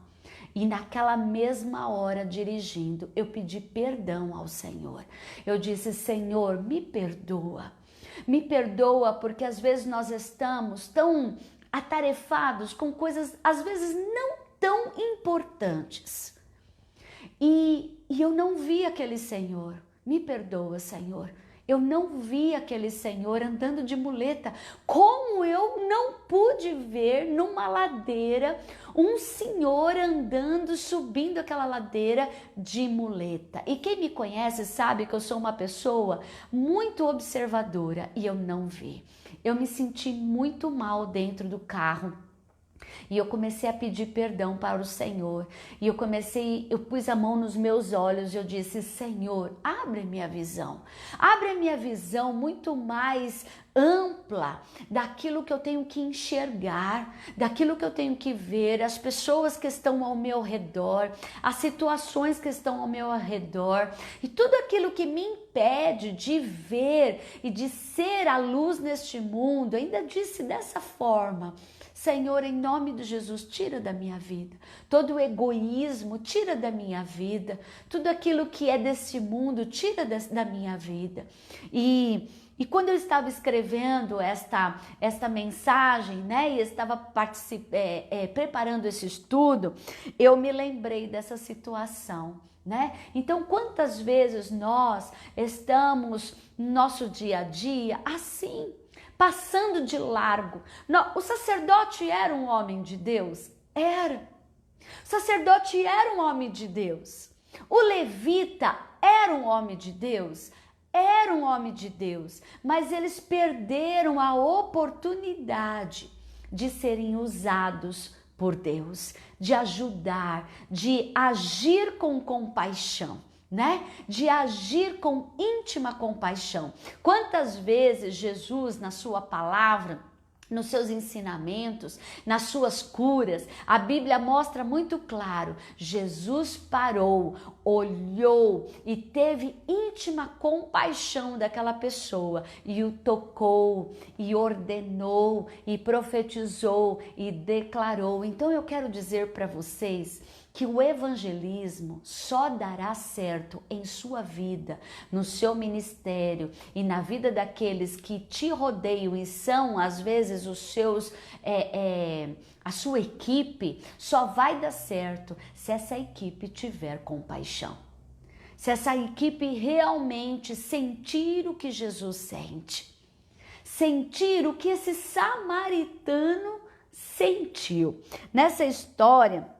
E naquela mesma hora, dirigindo, eu pedi perdão ao Senhor. Eu disse: Senhor, me perdoa. Me perdoa porque às vezes nós estamos tão atarefados com coisas, às vezes não tão importantes. E eu não vi aquele Senhor. Me perdoa, Senhor. Eu não vi aquele senhor andando de muleta, como eu não pude ver numa ladeira um senhor andando, subindo aquela ladeira de muleta. E quem me conhece sabe que eu sou uma pessoa muito observadora e eu não vi. Eu me senti muito mal dentro do carro. E eu comecei a pedir perdão para o Senhor. E eu pus a mão nos meus olhos e eu disse: Senhor, abre minha visão. Abre a minha visão muito mais ampla daquilo que eu tenho que enxergar, daquilo que eu tenho que ver, as pessoas que estão ao meu redor, as situações que estão ao meu redor e tudo aquilo que me impede de ver e de ser a luz neste mundo. Ainda disse dessa forma: Senhor, em nome de Jesus, tira da minha vida todo o egoísmo, tira da minha vida tudo aquilo que é desse mundo, tira da minha vida. E quando eu estava escrevendo esta mensagem, né, e estava preparando esse estudo, eu me lembrei dessa situação, né? Então, quantas vezes nós estamos no nosso dia a dia assim, passando de largo? O sacerdote era um homem de Deus? Era. O sacerdote era um homem de Deus. O levita era um homem de Deus? Era um homem de Deus. Mas eles perderam a oportunidade de serem usados por Deus, de ajudar, de agir com compaixão, né? De agir com íntima compaixão. Quantas vezes Jesus, na sua palavra, nos seus ensinamentos, nas suas curas, a Bíblia mostra muito claro: Jesus parou, olhou e teve íntima compaixão daquela pessoa e o tocou e ordenou e profetizou e declarou. Então eu quero dizer para vocês que o evangelismo só dará certo em sua vida, no seu ministério e na vida daqueles que te rodeiam e são às vezes os seus, a sua equipe, só vai dar certo se essa equipe tiver compaixão. Se essa equipe realmente sentir o que Jesus sente, sentir o que esse samaritano sentiu. Nessa história,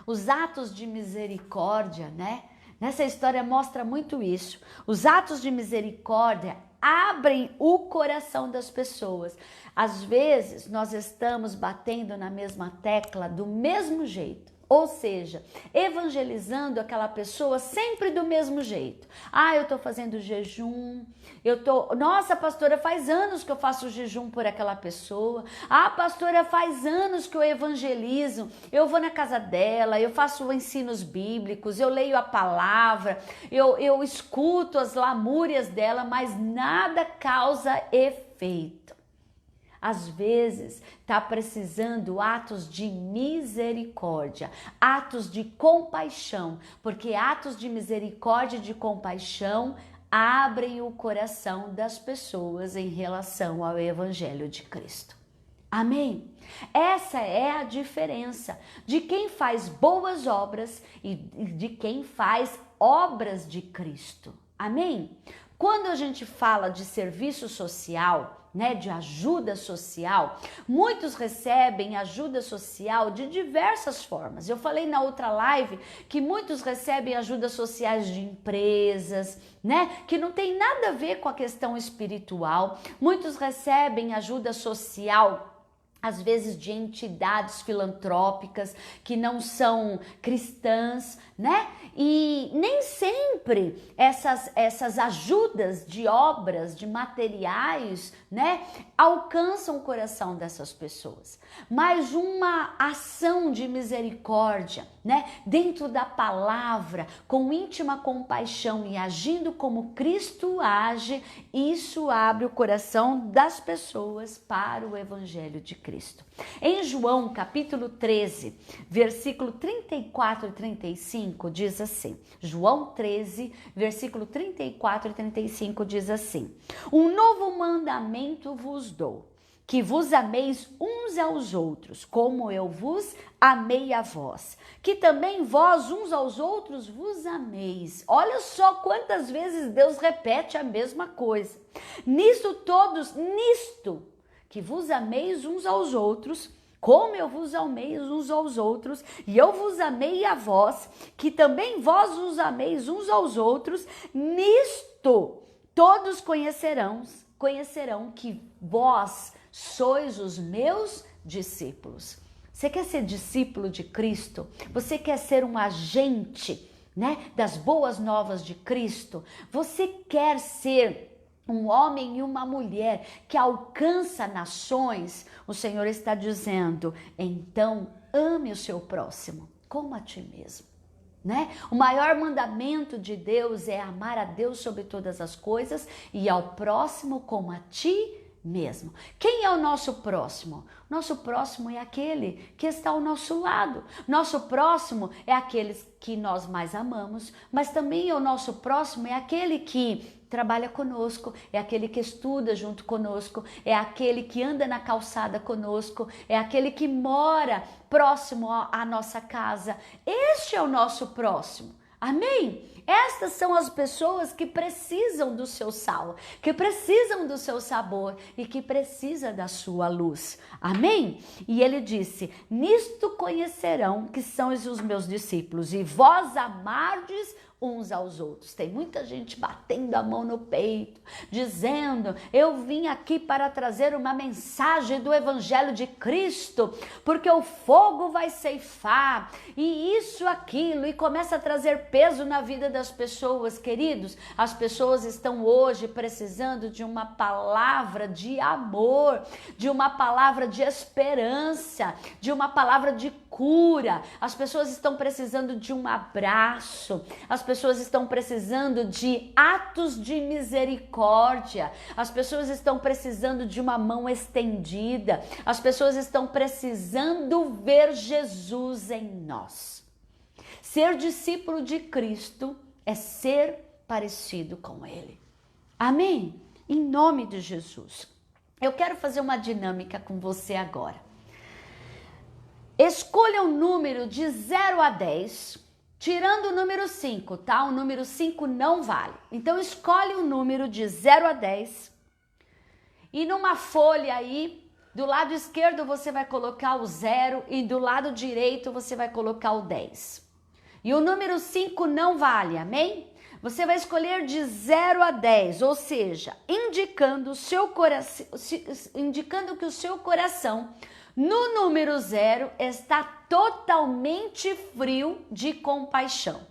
os atos de misericórdia, né? Nessa história mostra muito isso. Os atos de misericórdia abrem o coração das pessoas. Às vezes, nós estamos batendo na mesma tecla do mesmo jeito. Ou seja, evangelizando aquela pessoa sempre do mesmo jeito. Ah, eu tô fazendo jejum, nossa, pastora, faz anos que eu faço jejum por aquela pessoa. Ah, pastora, faz anos que eu evangelizo, eu vou na casa dela, eu faço ensinos bíblicos, eu leio a palavra, eu escuto as lamúrias dela, mas nada causa efeito. Às vezes está precisando atos de misericórdia, atos de compaixão, porque atos de misericórdia e de compaixão abrem o coração das pessoas em relação ao Evangelho de Cristo. Amém? Essa é a diferença de quem faz boas obras e de quem faz obras de Cristo. Amém? Quando a gente fala de serviço social, né, de ajuda social, muitos recebem ajuda social de diversas formas. Eu falei na outra live que muitos recebem ajudas sociais de empresas, né, que não tem nada a ver com a questão espiritual. Muitos recebem ajuda social às vezes de entidades filantrópicas que não são cristãs, né? E nem sempre essas ajudas de obras, de materiais, né, alcançam o coração dessas pessoas. Mas uma ação de misericórdia, né, dentro da palavra, com íntima compaixão e agindo como Cristo age, isso abre o coração das pessoas para o Evangelho de Cristo. Em João capítulo 13, versículo 34 e 35 diz assim, João 13, versículo 34 e 35 diz assim, um novo mandamento vos dou, que vos ameis uns aos outros, como eu vos amei a vós, que também vós uns aos outros vos ameis. Olha só quantas vezes Deus repete a mesma coisa. Nisto, que vos ameis uns aos outros, como eu vos amei uns aos outros, e eu vos amei a vós, que também vós os ameis uns aos outros, nisto todos conhecerão que vós sois os meus discípulos. Você quer ser discípulo de Cristo? Você quer ser um agente, né, das boas novas de Cristo? Você quer ser um homem e uma mulher que alcança nações? O Senhor está dizendo, então ame o seu próximo como a ti mesmo, né? O maior mandamento de Deus é amar a Deus sobre todas as coisas e ao próximo como a ti mesmo. Quem é o nosso próximo? Nosso próximo é aquele que está ao nosso lado. Nosso próximo é aquele que nós mais amamos, mas também o nosso próximo é aquele que trabalha conosco, é aquele que estuda junto conosco, é aquele que anda na calçada conosco, é aquele que mora próximo à nossa casa. Este é o nosso próximo. Amém? Estas são as pessoas que precisam do seu sal, que precisam do seu sabor e que precisam da sua luz. Amém? E ele disse, nisto conhecerão que são os meus discípulos e vós amardes uns aos outros. Tem muita gente batendo a mão no peito, dizendo, eu vim aqui para trazer uma mensagem do Evangelho de Cristo, porque o fogo vai ceifar, e isso, aquilo, e começa a trazer peso na vida das pessoas. Queridos, as pessoas estão hoje precisando de uma palavra de amor, de uma palavra de esperança, de uma palavra de cura. As pessoas estão precisando de um abraço, as pessoas estão precisando de atos de misericórdia, as pessoas estão precisando de uma mão estendida, as pessoas estão precisando ver Jesus em nós. Ser discípulo de Cristo é ser parecido com Ele. Amém? Em nome de Jesus. Eu quero fazer uma dinâmica com você agora. Escolha um número de 0 a 10, tirando o número 5, tá? O número 5 não vale. Então, escolhe um número de 0 a 10 e numa folha aí, do lado esquerdo você vai colocar o 0 e do lado direito você vai colocar o 10. E o número 5 não vale, amém? Você vai escolher de 0 a 10, ou seja, indicando que o seu coração no número 0 está totalmente frio de compaixão.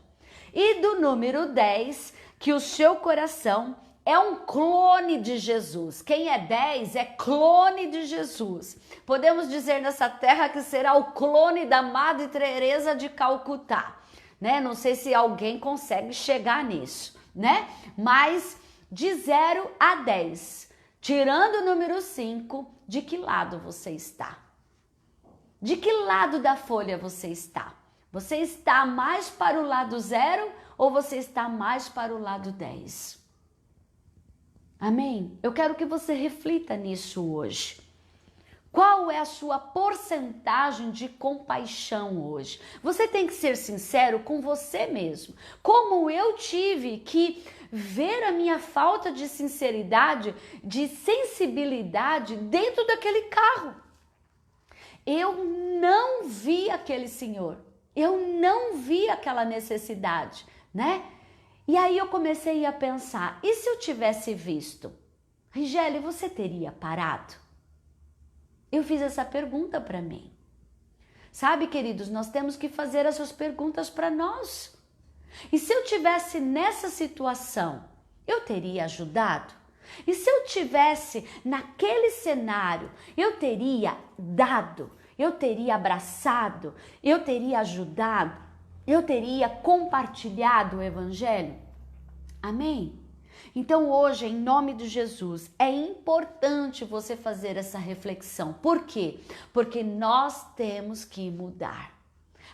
E do número 10, que o seu coração é um clone de Jesus. Quem é 10 é clone de Jesus. Podemos dizer nessa terra que será o clone da Madre Teresa de Calcutá, né? Não sei se alguém consegue chegar nisso, né? Mas de 0 a 10, tirando o número 5, de que lado você está? De que lado da folha você está? Você está mais para o lado 0 ou você está mais para o lado 10? Amém? Eu quero que você reflita nisso hoje. Qual é a sua porcentagem de compaixão hoje? Você tem que ser sincero com você mesmo. Como eu tive que ver a minha falta de sinceridade, de sensibilidade dentro daquele carro. Eu não vi aquele senhor. Eu não vi aquela necessidade, né? E aí eu comecei a pensar, e se eu tivesse visto? Rigélia, você teria parado? Eu fiz essa pergunta para mim. Sabe, queridos, nós temos que fazer essas perguntas para nós. E se eu tivesse nessa situação, eu teria ajudado? E se eu tivesse naquele cenário, eu teria dado, eu teria abraçado, eu teria ajudado, eu teria compartilhado o evangelho? Amém? Então hoje, em nome de Jesus, é importante você fazer essa reflexão. Por quê? Porque nós temos que mudar.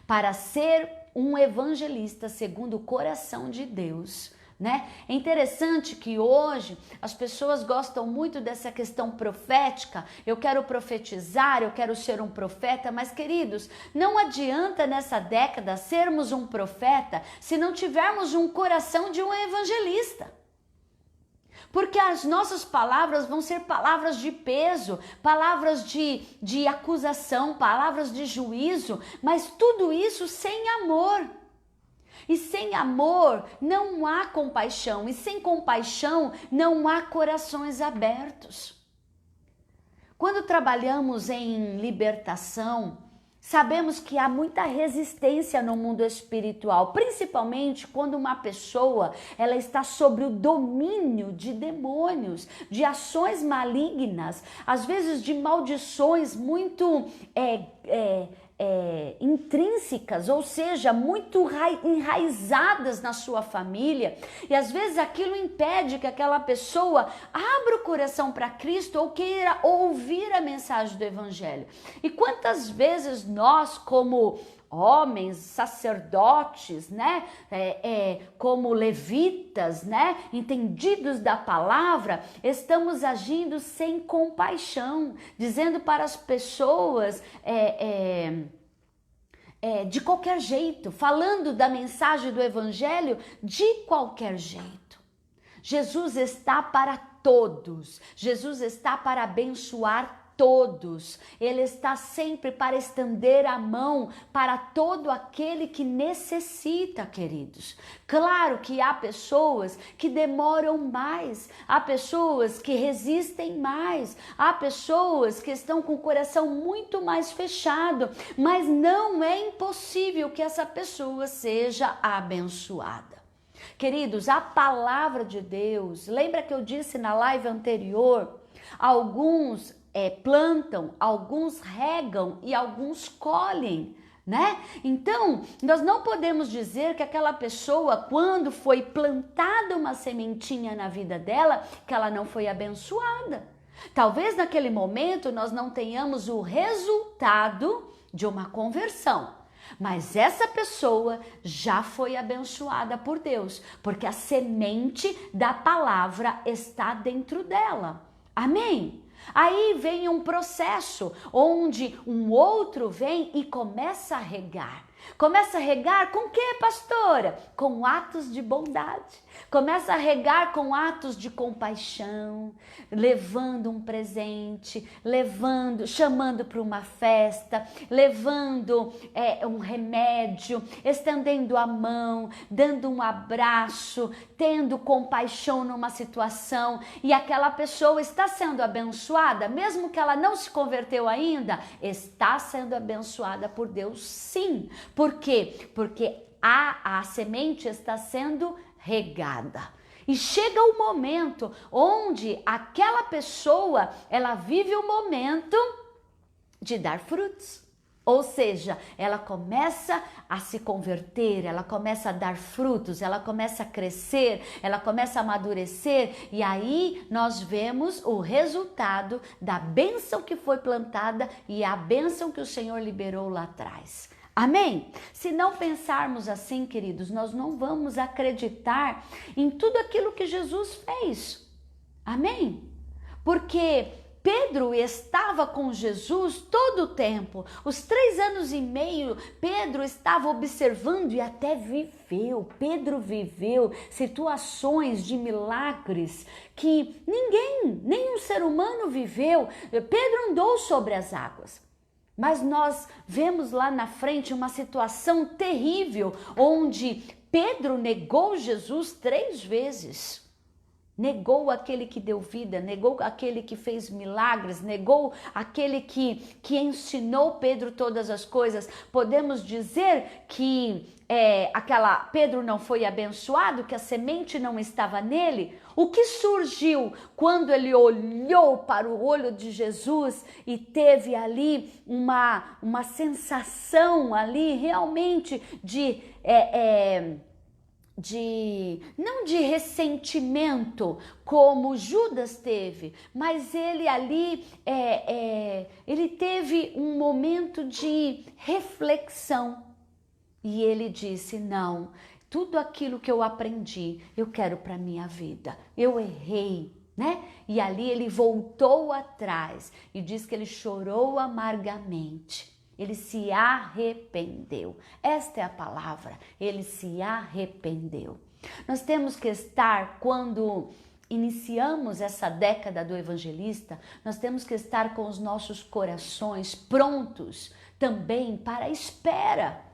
Para ser um evangelista segundo o coração de Deus, né? É interessante que hoje as pessoas gostam muito dessa questão profética. Eu quero profetizar, eu quero ser um profeta, mas queridos, não adianta nessa década sermos um profeta se não tivermos um coração de um evangelista. Porque as nossas palavras vão ser palavras de peso, palavras de acusação, palavras de juízo, mas tudo isso sem amor. E sem amor não há compaixão, e sem compaixão não há corações abertos. Quando trabalhamos em libertação, sabemos que há muita resistência no mundo espiritual, principalmente quando uma pessoa ela está sob o domínio de demônios, de ações malignas, às vezes de maldições muito intrínsecas, ou seja, muito enraizadas na sua família, e às vezes aquilo impede que aquela pessoa abra o coração para Cristo ou queira ouvir a mensagem do Evangelho. E quantas vezes nós, como homens, sacerdotes, né, como levitas, né, entendidos da palavra, estamos agindo sem compaixão, dizendo para as pessoas de qualquer jeito, falando da mensagem do evangelho de qualquer jeito. Jesus está para todos, Jesus está para abençoar todos, Ele está sempre para estender a mão para todo aquele que necessita, queridos. Claro que há pessoas que demoram mais, há pessoas que resistem mais, há pessoas que estão com o coração muito mais fechado, mas não é impossível que essa pessoa seja abençoada. Queridos, a palavra de Deus, lembra que eu disse na live anterior, alguns plantam, alguns regam e alguns colhem, né? Então, nós não podemos dizer que aquela pessoa, quando foi plantada uma sementinha na vida dela, que ela não foi abençoada. Talvez naquele momento nós não tenhamos o resultado de uma conversão, Mas essa pessoa já foi abençoada por Deus, porque a semente da palavra está dentro dela. Amém? Aí vem um processo onde um outro vem e começa a regar. Começa a regar com o que, pastora? Com atos de bondade. Começa a regar com atos de compaixão, levando um presente, chamando para uma festa, levando um remédio, estendendo a mão, dando um abraço, tendo compaixão numa situação, e aquela pessoa está sendo abençoada, mesmo que ela não se converteu ainda, está sendo abençoada por Deus, sim. Por quê? Porque a semente está sendo regada. E chega o momento onde aquela pessoa, ela vive o momento de dar frutos. Ou seja, ela começa a se converter, ela começa a dar frutos, ela começa a crescer, ela começa a amadurecer, e aí nós vemos o resultado da bênção que foi plantada e a bênção que o Senhor liberou lá atrás. Amém? Se não pensarmos assim, queridos, nós não vamos acreditar em tudo aquilo que Jesus fez. Amém? Porque Pedro estava com Jesus todo o tempo. Os 3 anos e meio, Pedro estava observando e até viveu. Pedro viveu situações de milagres que nenhum ser humano viveu. Pedro andou sobre as águas. Mas nós vemos lá na frente uma situação terrível, onde Pedro negou Jesus 3 vezes. Negou aquele que deu vida, negou aquele que fez milagres, negou aquele que ensinou Pedro todas as coisas. Podemos dizer que Pedro não foi abençoado, que a semente não estava nele? O que surgiu quando ele olhou para o olho de Jesus e teve ali uma sensação ali realmente não de ressentimento como Judas teve, mas ele ali ele teve um momento de reflexão e ele disse: não, tudo aquilo que eu aprendi eu quero para minha vida, eu errei, né? E ali ele voltou atrás e diz que ele chorou amargamente. Ele se arrependeu. Esta é a palavra. Ele se arrependeu. Nós temos que estar, quando iniciamos essa década do evangelista, nós temos que estar com os nossos corações prontos também para a espera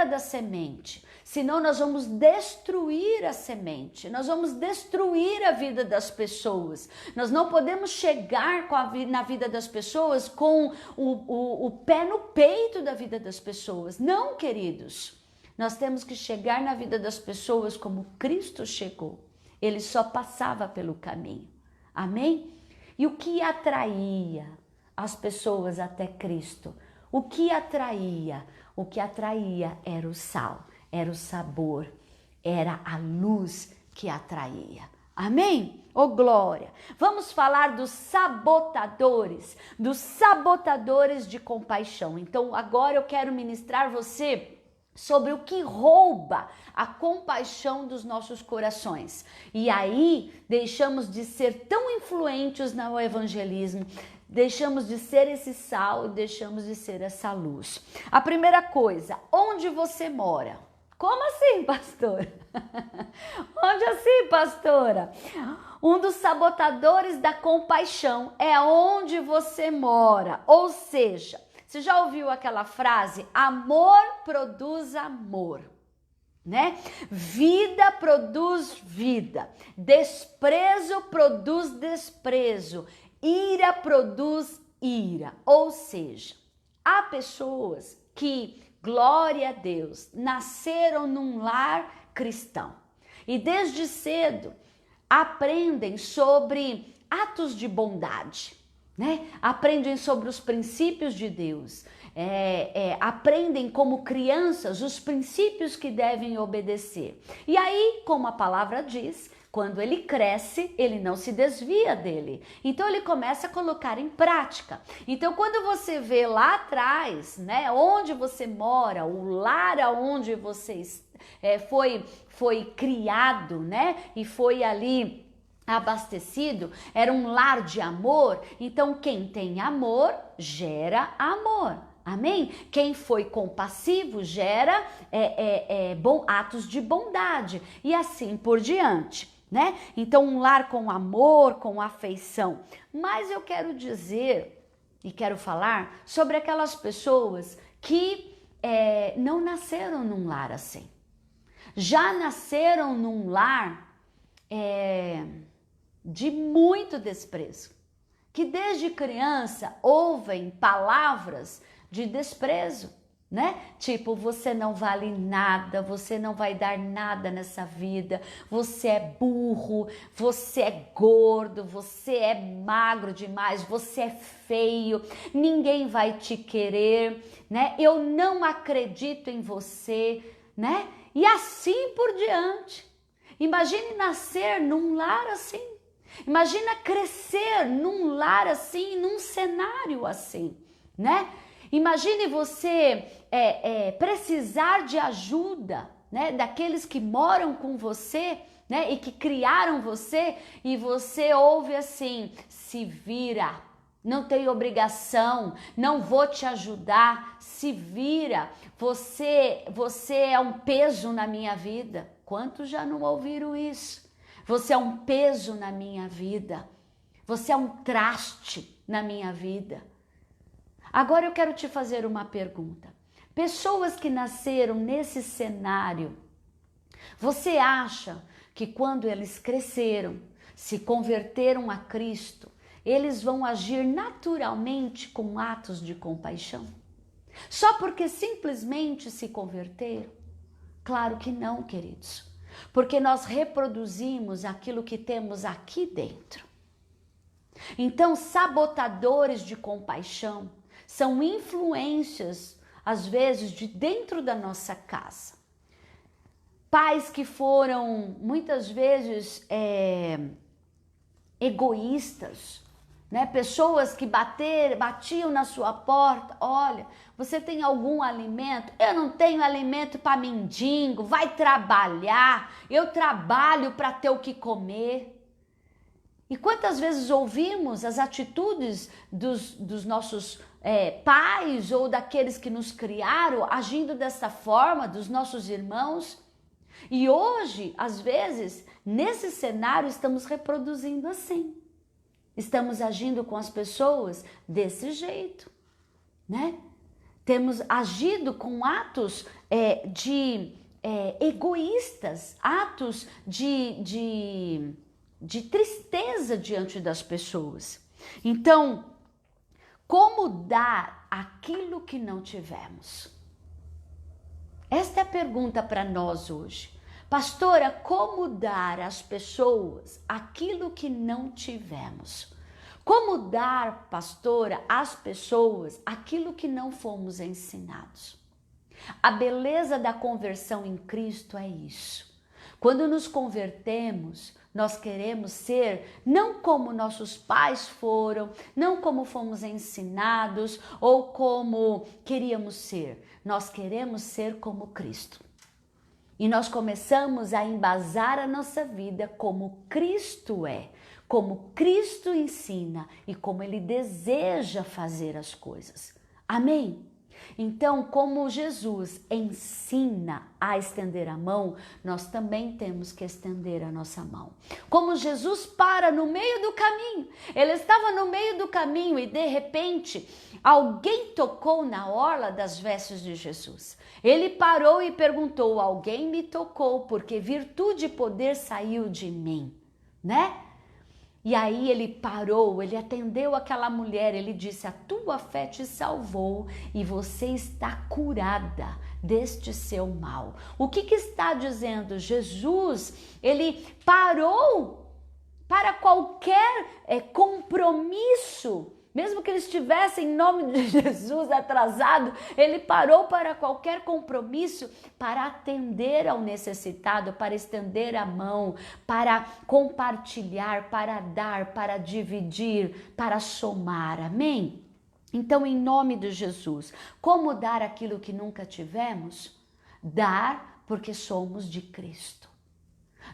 da semente. Senão nós vamos destruir a semente, nós vamos destruir a vida das pessoas. Nós não podemos chegar na vida das pessoas com o pé no peito da vida das pessoas. Não, queridos. Nós temos que chegar na vida das pessoas como Cristo chegou. Ele só passava pelo caminho. Amém? E o que atraía as pessoas até Cristo? O que atraía? O que atraía era o sal. Era o sabor, era a luz que atraía. Amém? Oh, glória! Vamos falar dos sabotadores de compaixão. Então, agora eu quero ministrar você sobre o que rouba a compaixão dos nossos corações. E aí, deixamos de ser tão influentes no evangelismo, deixamos de ser esse sal e deixamos de ser essa luz. A primeira coisa, onde você mora? Como assim, pastora? Onde assim, pastora? Um dos sabotadores da compaixão é onde você mora. Ou seja, você já ouviu aquela frase? Amor produz amor, né? Vida produz vida. Desprezo produz desprezo. Ira produz ira. Ou seja, há pessoas que, glória a Deus, nasceram num lar cristão e desde cedo aprendem sobre atos de bondade, né? Aprendem sobre os princípios de Deus, aprendem como crianças os princípios que devem obedecer. E aí, como a palavra diz, Quando ele cresce, ele não se desvia dele. Então ele começa a colocar em prática. Então quando você vê lá atrás, né, onde você mora, o lar aonde você foi criado, né, e foi ali abastecido, era um lar de amor. Então quem tem amor gera amor. Amém? Quem foi compassivo gera atos de bondade e assim por diante, né? Então um lar com amor, com afeição. Mas eu quero dizer e quero falar sobre aquelas pessoas que não nasceram num lar assim. Já nasceram num lar de muito desprezo, que desde criança ouvem palavras de desprezo, né? Tipo, você não vale nada, você não vai dar nada nessa vida, você é burro, você é gordo, você é magro demais, você é feio, ninguém vai te querer, né? Eu não acredito em você, né? E assim por diante. Imagine nascer num lar assim. Imagina crescer num lar assim, num cenário assim, né? Imagine você precisar de ajuda, né, daqueles que moram com você, né, e que criaram você, e você ouve assim: se vira, não tem obrigação, não vou te ajudar, se vira, você é um peso na minha vida. Quantos já não ouviram isso? Você é um peso na minha vida, você é um traste na minha vida. Agora eu quero te fazer uma pergunta. Pessoas que nasceram nesse cenário, você acha que quando eles cresceram, se converteram a Cristo, eles vão agir naturalmente com atos de compaixão? Só porque simplesmente se converteram? Claro que não, queridos. Porque nós reproduzimos aquilo que temos aqui dentro. Então, sabotadores de compaixão são influências, às vezes, de dentro da nossa casa. Pais que foram, muitas vezes, egoístas, né? Pessoas que batiam na sua porta: olha, você tem algum alimento? Eu não tenho alimento para mendigo, vai trabalhar, eu trabalho para ter o que comer. E quantas vezes ouvimos as atitudes dos nossos pais ou daqueles que nos criaram agindo dessa forma, dos nossos irmãos? E hoje, às vezes, nesse cenário, estamos reproduzindo assim. Estamos agindo com as pessoas desse jeito, né? Temos agido com atos egoístas, atos de tristeza diante das pessoas. Então, como dar aquilo que não tivemos? Esta é a pergunta para nós hoje. Pastora, como dar às pessoas aquilo que não tivemos? Como dar, pastora, às pessoas aquilo que não fomos ensinados? A beleza da conversão em Cristo é isso. Quando nos convertemos, nós queremos ser não como nossos pais foram, não como fomos ensinados ou como queríamos ser. Nós queremos ser como Cristo. E nós começamos a embasar a nossa vida como Cristo é, como Cristo ensina e como Ele deseja fazer as coisas. Amém? Então, como Jesus ensina a estender a mão, nós também temos que estender a nossa mão. Como Jesus para no meio do caminho, ele estava no meio do caminho e de repente alguém tocou na orla das vestes de Jesus. Ele parou e perguntou: alguém me tocou, porque virtude e poder saiu de mim, né? E aí ele parou, ele atendeu aquela mulher, ele disse: a tua fé te salvou e você está curada deste seu mal. O que está dizendo? Jesus, ele parou para qualquer compromisso, Mesmo que ele estivesse em nome de Jesus atrasado, ele parou para qualquer compromisso para atender ao necessitado, para estender a mão, para compartilhar, para dar, para dividir, para somar. Amém? Então, em nome de Jesus, como dar aquilo que nunca tivemos? Dar porque somos de Cristo.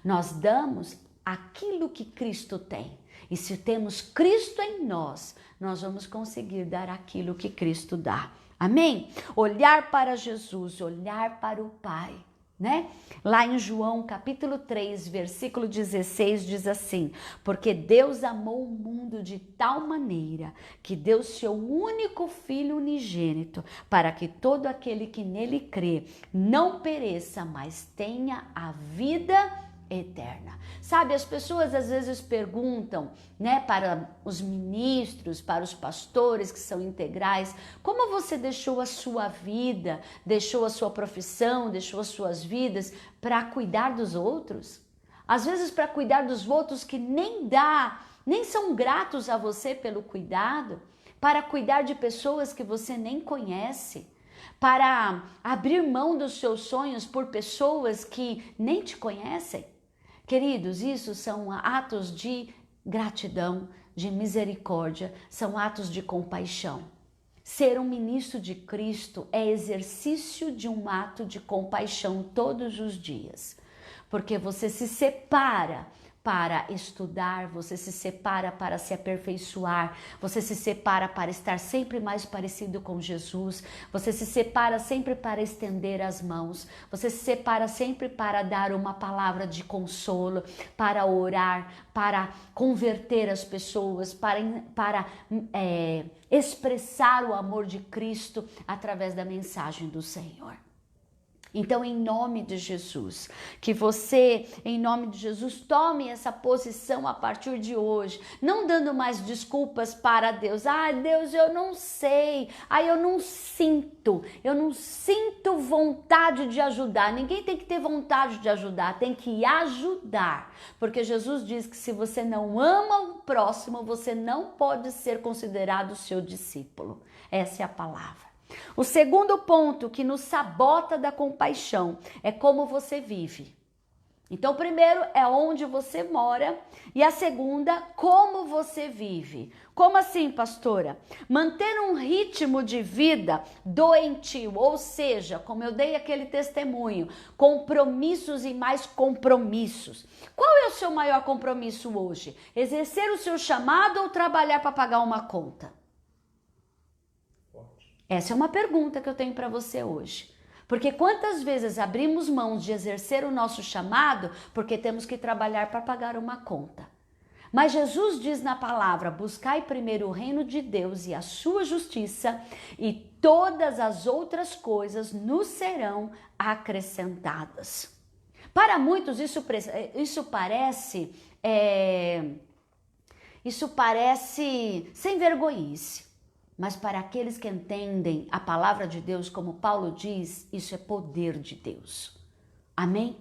Nós damos aquilo que Cristo tem. E se temos Cristo em nós, nós vamos conseguir dar aquilo que Cristo dá. Amém? Olhar para Jesus, olhar para o Pai, né? Lá em João capítulo 3, versículo 16 diz assim: porque Deus amou o mundo de tal maneira que deu seu único Filho unigênito, para que todo aquele que nele crê não pereça, mas tenha a vida eterna. Sabe, as pessoas às vezes perguntam, né, para os ministros, para os pastores que são integrais, como você deixou a sua vida, deixou a sua profissão, deixou as suas vidas para cuidar dos outros? Às vezes para cuidar dos outros que nem são gratos a você pelo cuidado, para cuidar de pessoas que você nem conhece, para abrir mão dos seus sonhos por pessoas que nem te conhecem. Queridos, isso são atos de gratidão, de misericórdia, são atos de compaixão. Ser um ministro de Cristo é exercício de um ato de compaixão todos os dias, porque você se separa para estudar, você se separa para se aperfeiçoar, você se separa para estar sempre mais parecido com Jesus, você se separa sempre para estender as mãos, você se separa sempre para dar uma palavra de consolo, para orar, para converter as pessoas, para expressar o amor de Cristo através da mensagem do Senhor. Então, em nome de Jesus, que você, em nome de Jesus, tome essa posição a partir de hoje, não dando mais desculpas para Deus. Ah, Deus, eu não sei, eu não sinto vontade de ajudar. Ninguém tem que ter vontade de ajudar, tem que ajudar, porque Jesus diz que se você não ama o próximo, você não pode ser considerado seu discípulo. Essa é a palavra. O segundo ponto que nos sabota da compaixão é como você vive. Então, o primeiro é onde você mora e a segunda, como você vive. Como assim, pastora? Manter um ritmo de vida doentio, ou seja, como eu dei aquele testemunho, compromissos e mais compromissos. Qual é o seu maior compromisso hoje? Exercer o seu chamado ou trabalhar para pagar uma conta? Essa é uma pergunta que eu tenho para você hoje. Porque quantas vezes abrimos mãos de exercer o nosso chamado porque temos que trabalhar para pagar uma conta? Mas Jesus diz na palavra: buscai primeiro o reino de Deus e a sua justiça, e todas as outras coisas nos serão acrescentadas. Para muitos isso parece sem vergonhice. Mas para aqueles que entendem a palavra de Deus, como Paulo diz, isso é poder de Deus. Amém?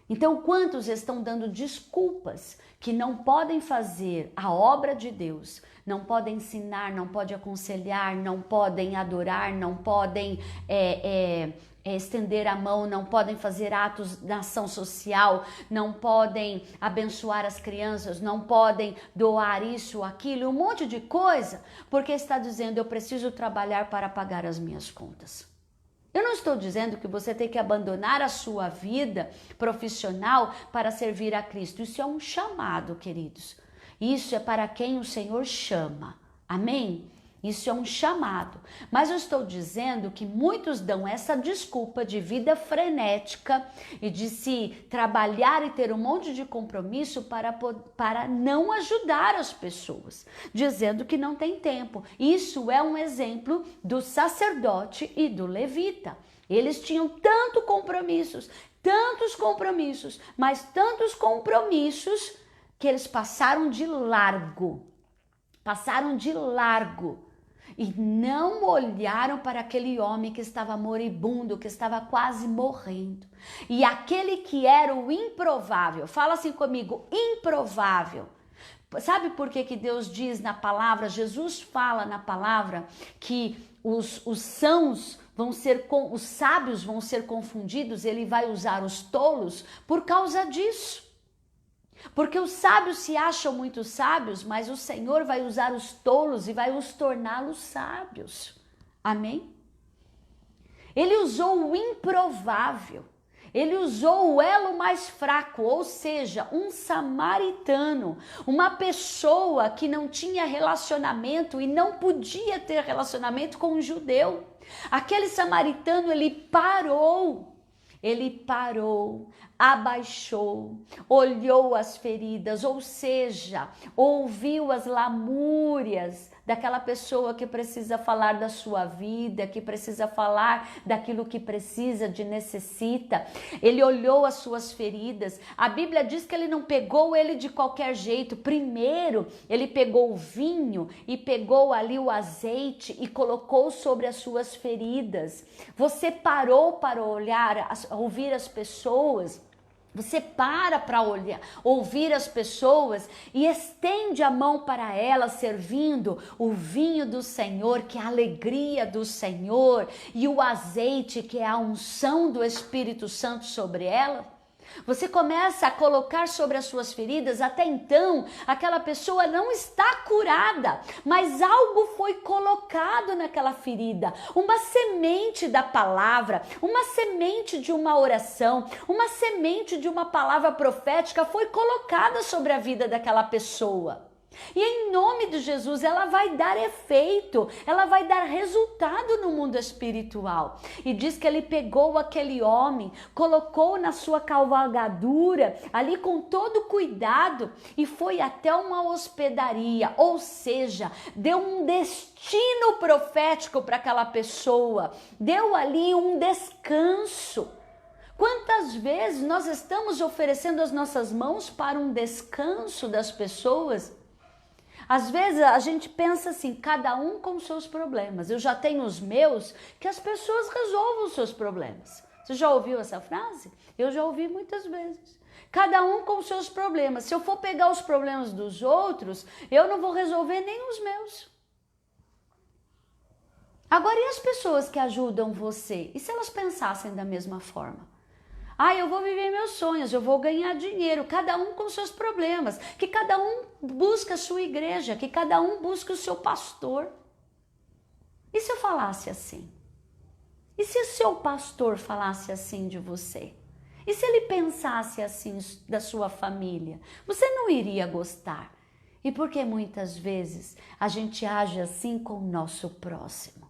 Então, quantos estão dando desculpas que não podem fazer a obra de Deus, não podem ensinar, não podem aconselhar, não podem adorar, não podem estender a mão, não podem fazer atos de ação social, não podem abençoar as crianças, não podem doar isso, aquilo, um monte de coisa, porque está dizendo: eu preciso trabalhar para pagar as minhas contas. Eu não estou dizendo que você tem que abandonar a sua vida profissional para servir a Cristo. Isso é um chamado, queridos. Isso é para quem o Senhor chama. Amém? Isso é um chamado. Mas eu estou dizendo que muitos dão essa desculpa de vida frenética e de se trabalhar e ter um monte de compromisso para não ajudar as pessoas, dizendo que não tem tempo. Isso é um exemplo do sacerdote e do levita. Eles tinham tantos compromissos, mas tantos compromissos que eles passaram de largo. E não olharam para aquele homem que estava moribundo, que estava quase morrendo. E aquele que era o improvável, fala assim comigo, improvável. Sabe por que que Deus diz na palavra, Jesus fala na palavra que os sãos vão ser, os sábios vão ser confundidos, ele vai usar os tolos por causa disso. Porque os sábios se acham muito sábios, mas o Senhor vai usar os tolos e vai os torná-los sábios. Amém? Ele usou o improvável. Ele usou o elo mais fraco, ou seja, um samaritano, uma pessoa que não tinha relacionamento e não podia ter relacionamento com um judeu. Aquele samaritano, ele parou, abaixou, olhou as feridas, ou seja, ouviu as lamúrias daquela pessoa que precisa falar da sua vida, que precisa falar daquilo que precisa, necessita. Ele olhou as suas feridas. A Bíblia diz que ele não pegou ele de qualquer jeito. Primeiro, ele pegou o vinho e pegou ali o azeite e colocou sobre as suas feridas. Você parou para olhar, ouvir as pessoas. Você para olhar, ouvir as pessoas e estende a mão para elas, servindo o vinho do Senhor, que é a alegria do Senhor, e o azeite, que é a unção do Espírito Santo sobre ela. Você começa a colocar sobre as suas feridas. Até então, aquela pessoa não está curada, mas algo foi colocado naquela ferida, uma semente da palavra, uma semente de uma oração, uma semente de uma palavra profética foi colocada sobre a vida daquela pessoa. E em nome de Jesus, ela vai dar efeito, ela vai dar resultado no mundo espiritual. E diz que ele pegou aquele homem, colocou na sua cavalgadura, ali com todo cuidado, e foi até uma hospedaria, ou seja, deu um destino profético para aquela pessoa, deu ali um descanso. Quantas vezes nós estamos oferecendo as nossas mãos para um descanso das pessoas? Às vezes a gente pensa assim, cada um com os seus problemas. Eu já tenho os meus, que as pessoas resolvam os seus problemas. Você já ouviu essa frase? Eu já ouvi muitas vezes. Cada um com os seus problemas. Se eu for pegar os problemas dos outros, eu não vou resolver nem os meus. Agora, e as pessoas que ajudam você? E se elas pensassem da mesma forma? Eu vou viver meus sonhos, eu vou ganhar dinheiro, cada um com seus problemas, que cada um busca a sua igreja, que cada um busca o seu pastor. E se eu falasse assim? E se o seu pastor falasse assim de você? E se ele pensasse assim da sua família? Você não iria gostar. E por que muitas vezes a gente age assim com o nosso próximo?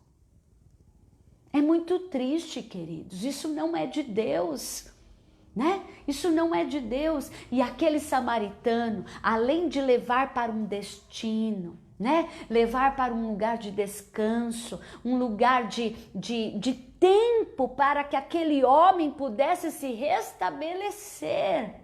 É muito triste, queridos, isso não é de Deus. Né? Isso não é de Deus. E aquele samaritano, além de levar para um destino, né? Levar para um lugar de descanso, um lugar de tempo para que aquele homem pudesse se restabelecer.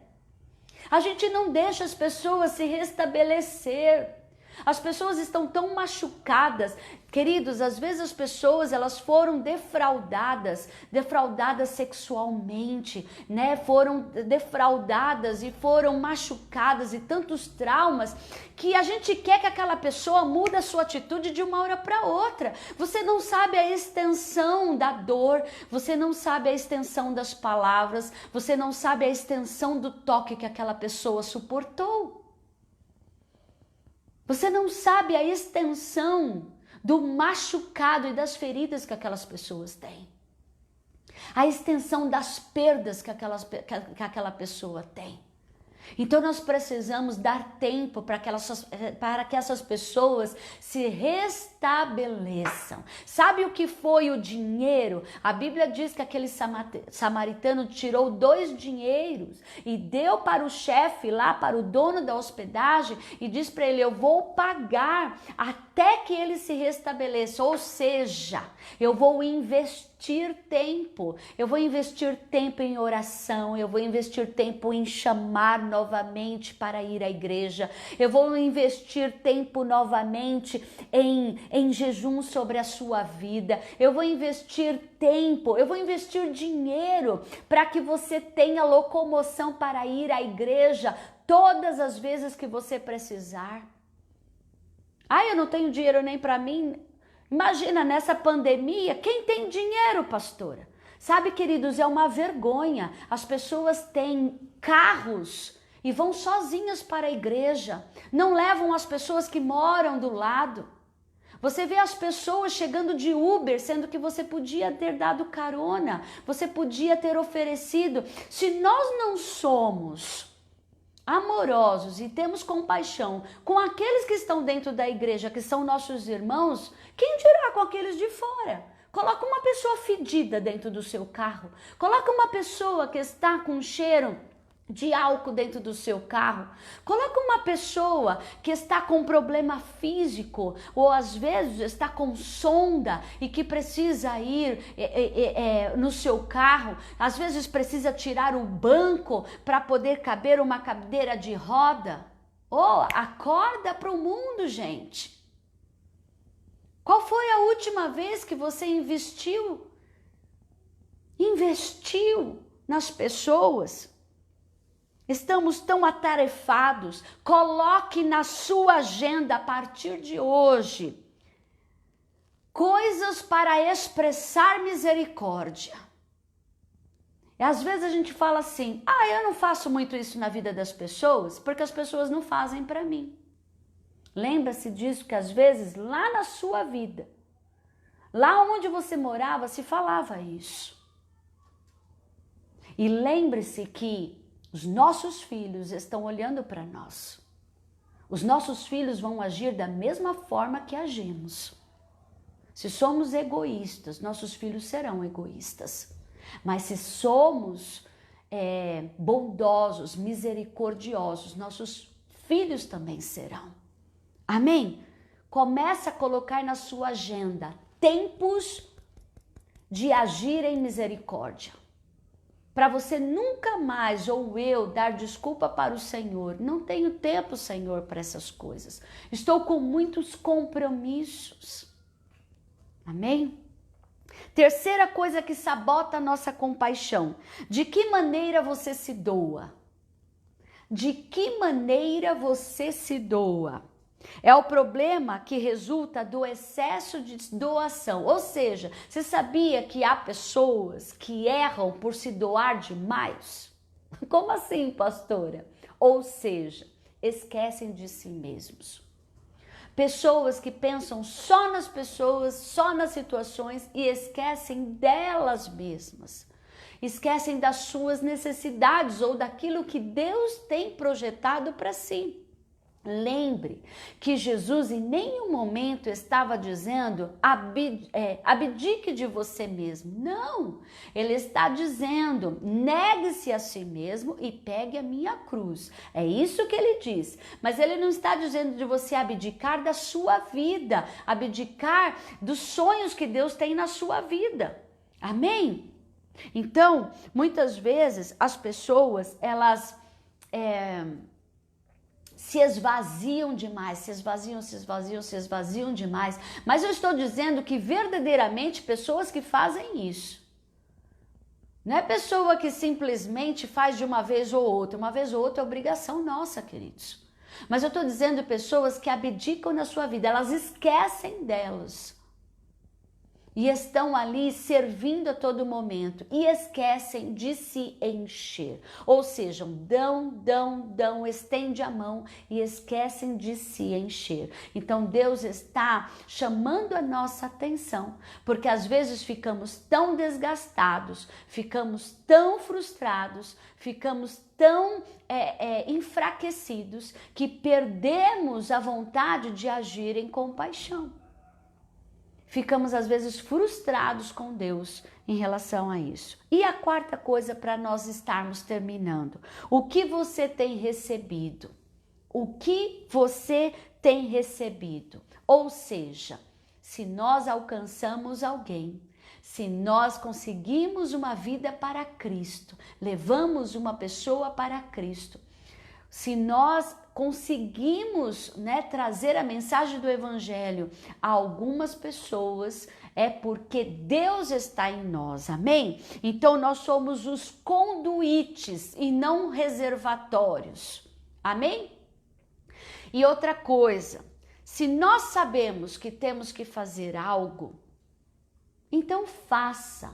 A gente não deixa as pessoas se restabelecer. As pessoas estão tão machucadas. Queridos, às vezes as pessoas, elas foram defraudadas sexualmente, né? Foram defraudadas e foram machucadas e tantos traumas que a gente quer que aquela pessoa mude a sua atitude de uma hora para outra. Você não sabe a extensão da dor, você não sabe a extensão das palavras, você não sabe a extensão do toque que aquela pessoa suportou. Você não sabe a extensão do machucado e das feridas que aquelas pessoas têm. A extensão das perdas que aquela pessoa tem. Então nós precisamos dar tempo para que essas pessoas se restabeleçam. Sabe o que foi o dinheiro? A Bíblia diz que aquele samaritano tirou 2 dinheiros e deu para o chefe lá, para o dono da hospedagem, e diz para ele: eu vou pagar até que ele se restabeleça. Ou seja, eu vou investir tempo, eu vou investir tempo em oração, eu vou investir tempo em chamar novamente para ir à igreja, eu vou investir tempo novamente em jejum sobre a sua vida, eu vou investir tempo, eu vou investir dinheiro para que você tenha locomoção para ir à igreja todas as vezes que você precisar. Eu não tenho dinheiro nem para mim. Imagina nessa pandemia, quem tem dinheiro, pastora? Sabe, queridos, é uma vergonha. As pessoas têm carros e vão sozinhas para a igreja. Não levam as pessoas que moram do lado. Você vê as pessoas chegando de Uber, sendo que você podia ter dado carona, você podia ter oferecido. Se nós não somos amorosos e temos compaixão com aqueles que estão dentro da igreja, que são nossos irmãos, quem dirá com aqueles de fora? Coloca uma pessoa fedida dentro do seu carro, coloca uma pessoa que está com cheiro de álcool dentro do seu carro, coloca uma pessoa que está com problema físico ou às vezes está com sonda e que precisa ir no seu carro, às vezes precisa tirar o banco para poder caber uma cadeira de roda. Acorda para o mundo, gente. Qual foi a última vez que você investiu nas pessoas? Estamos tão atarefados. Coloque na sua agenda a partir de hoje coisas para expressar misericórdia. E às vezes a gente fala assim: eu não faço muito isso na vida das pessoas porque as pessoas não fazem para mim. Lembra-se disso, que às vezes lá na sua vida, lá onde você morava, se falava isso. E lembre-se que os nossos filhos estão olhando para nós. Os nossos filhos vão agir da mesma forma que agimos. Se somos egoístas, nossos filhos serão egoístas. Mas se somos bondosos, misericordiosos, nossos filhos também serão. Amém? Começa a colocar na sua agenda tempos de agir em misericórdia. Para você nunca mais, ou eu, dar desculpa para o Senhor. Não tenho tempo, Senhor, para essas coisas. Estou com muitos compromissos. Amém? Terceira coisa que sabota a nossa compaixão. De que maneira você se doa? De que maneira você se doa? É o problema que resulta do excesso de doação. Ou seja, você sabia que há pessoas que erram por se doar demais? Como assim, pastora? Ou seja, esquecem de si mesmos. Pessoas que pensam só nas pessoas, só nas situações e esquecem delas mesmas. Esquecem das suas necessidades ou daquilo que Deus tem projetado para si. Lembre que Jesus em nenhum momento estava dizendo abdique de você mesmo. Não, ele está dizendo negue-se a si mesmo e pegue a minha cruz. É isso que ele diz. Mas ele não está dizendo de você abdicar da sua vida, abdicar dos sonhos que Deus tem na sua vida. Amém? Então, muitas vezes as pessoas, elas se esvaziam demais, se esvaziam demais. Mas eu estou dizendo que verdadeiramente pessoas que fazem isso. Não é pessoa que simplesmente faz de uma vez ou outra. Uma vez ou outra é obrigação nossa, queridos. Mas eu estou dizendo pessoas que abdicam na sua vida, elas esquecem delas. E estão ali servindo a todo momento e esquecem de se encher. Ou seja, dão, estende a mão e esquecem de se encher. Então Deus está chamando a nossa atenção, porque às vezes ficamos tão desgastados, ficamos tão frustrados, ficamos tão enfraquecidos que perdemos a vontade de agir em compaixão. Ficamos às vezes frustrados com Deus em relação a isso. E a quarta coisa para nós estarmos terminando. O que você tem recebido? O que você tem recebido? Ou seja, se nós alcançamos alguém, se nós conseguimos uma vida para Cristo, levamos uma pessoa para Cristo, se nós conseguimos, trazer a mensagem do Evangelho a algumas pessoas, é porque Deus está em nós, amém? Então nós somos os conduítes e não reservatórios, Amém? E outra coisa, se nós sabemos que temos que fazer algo, então faça.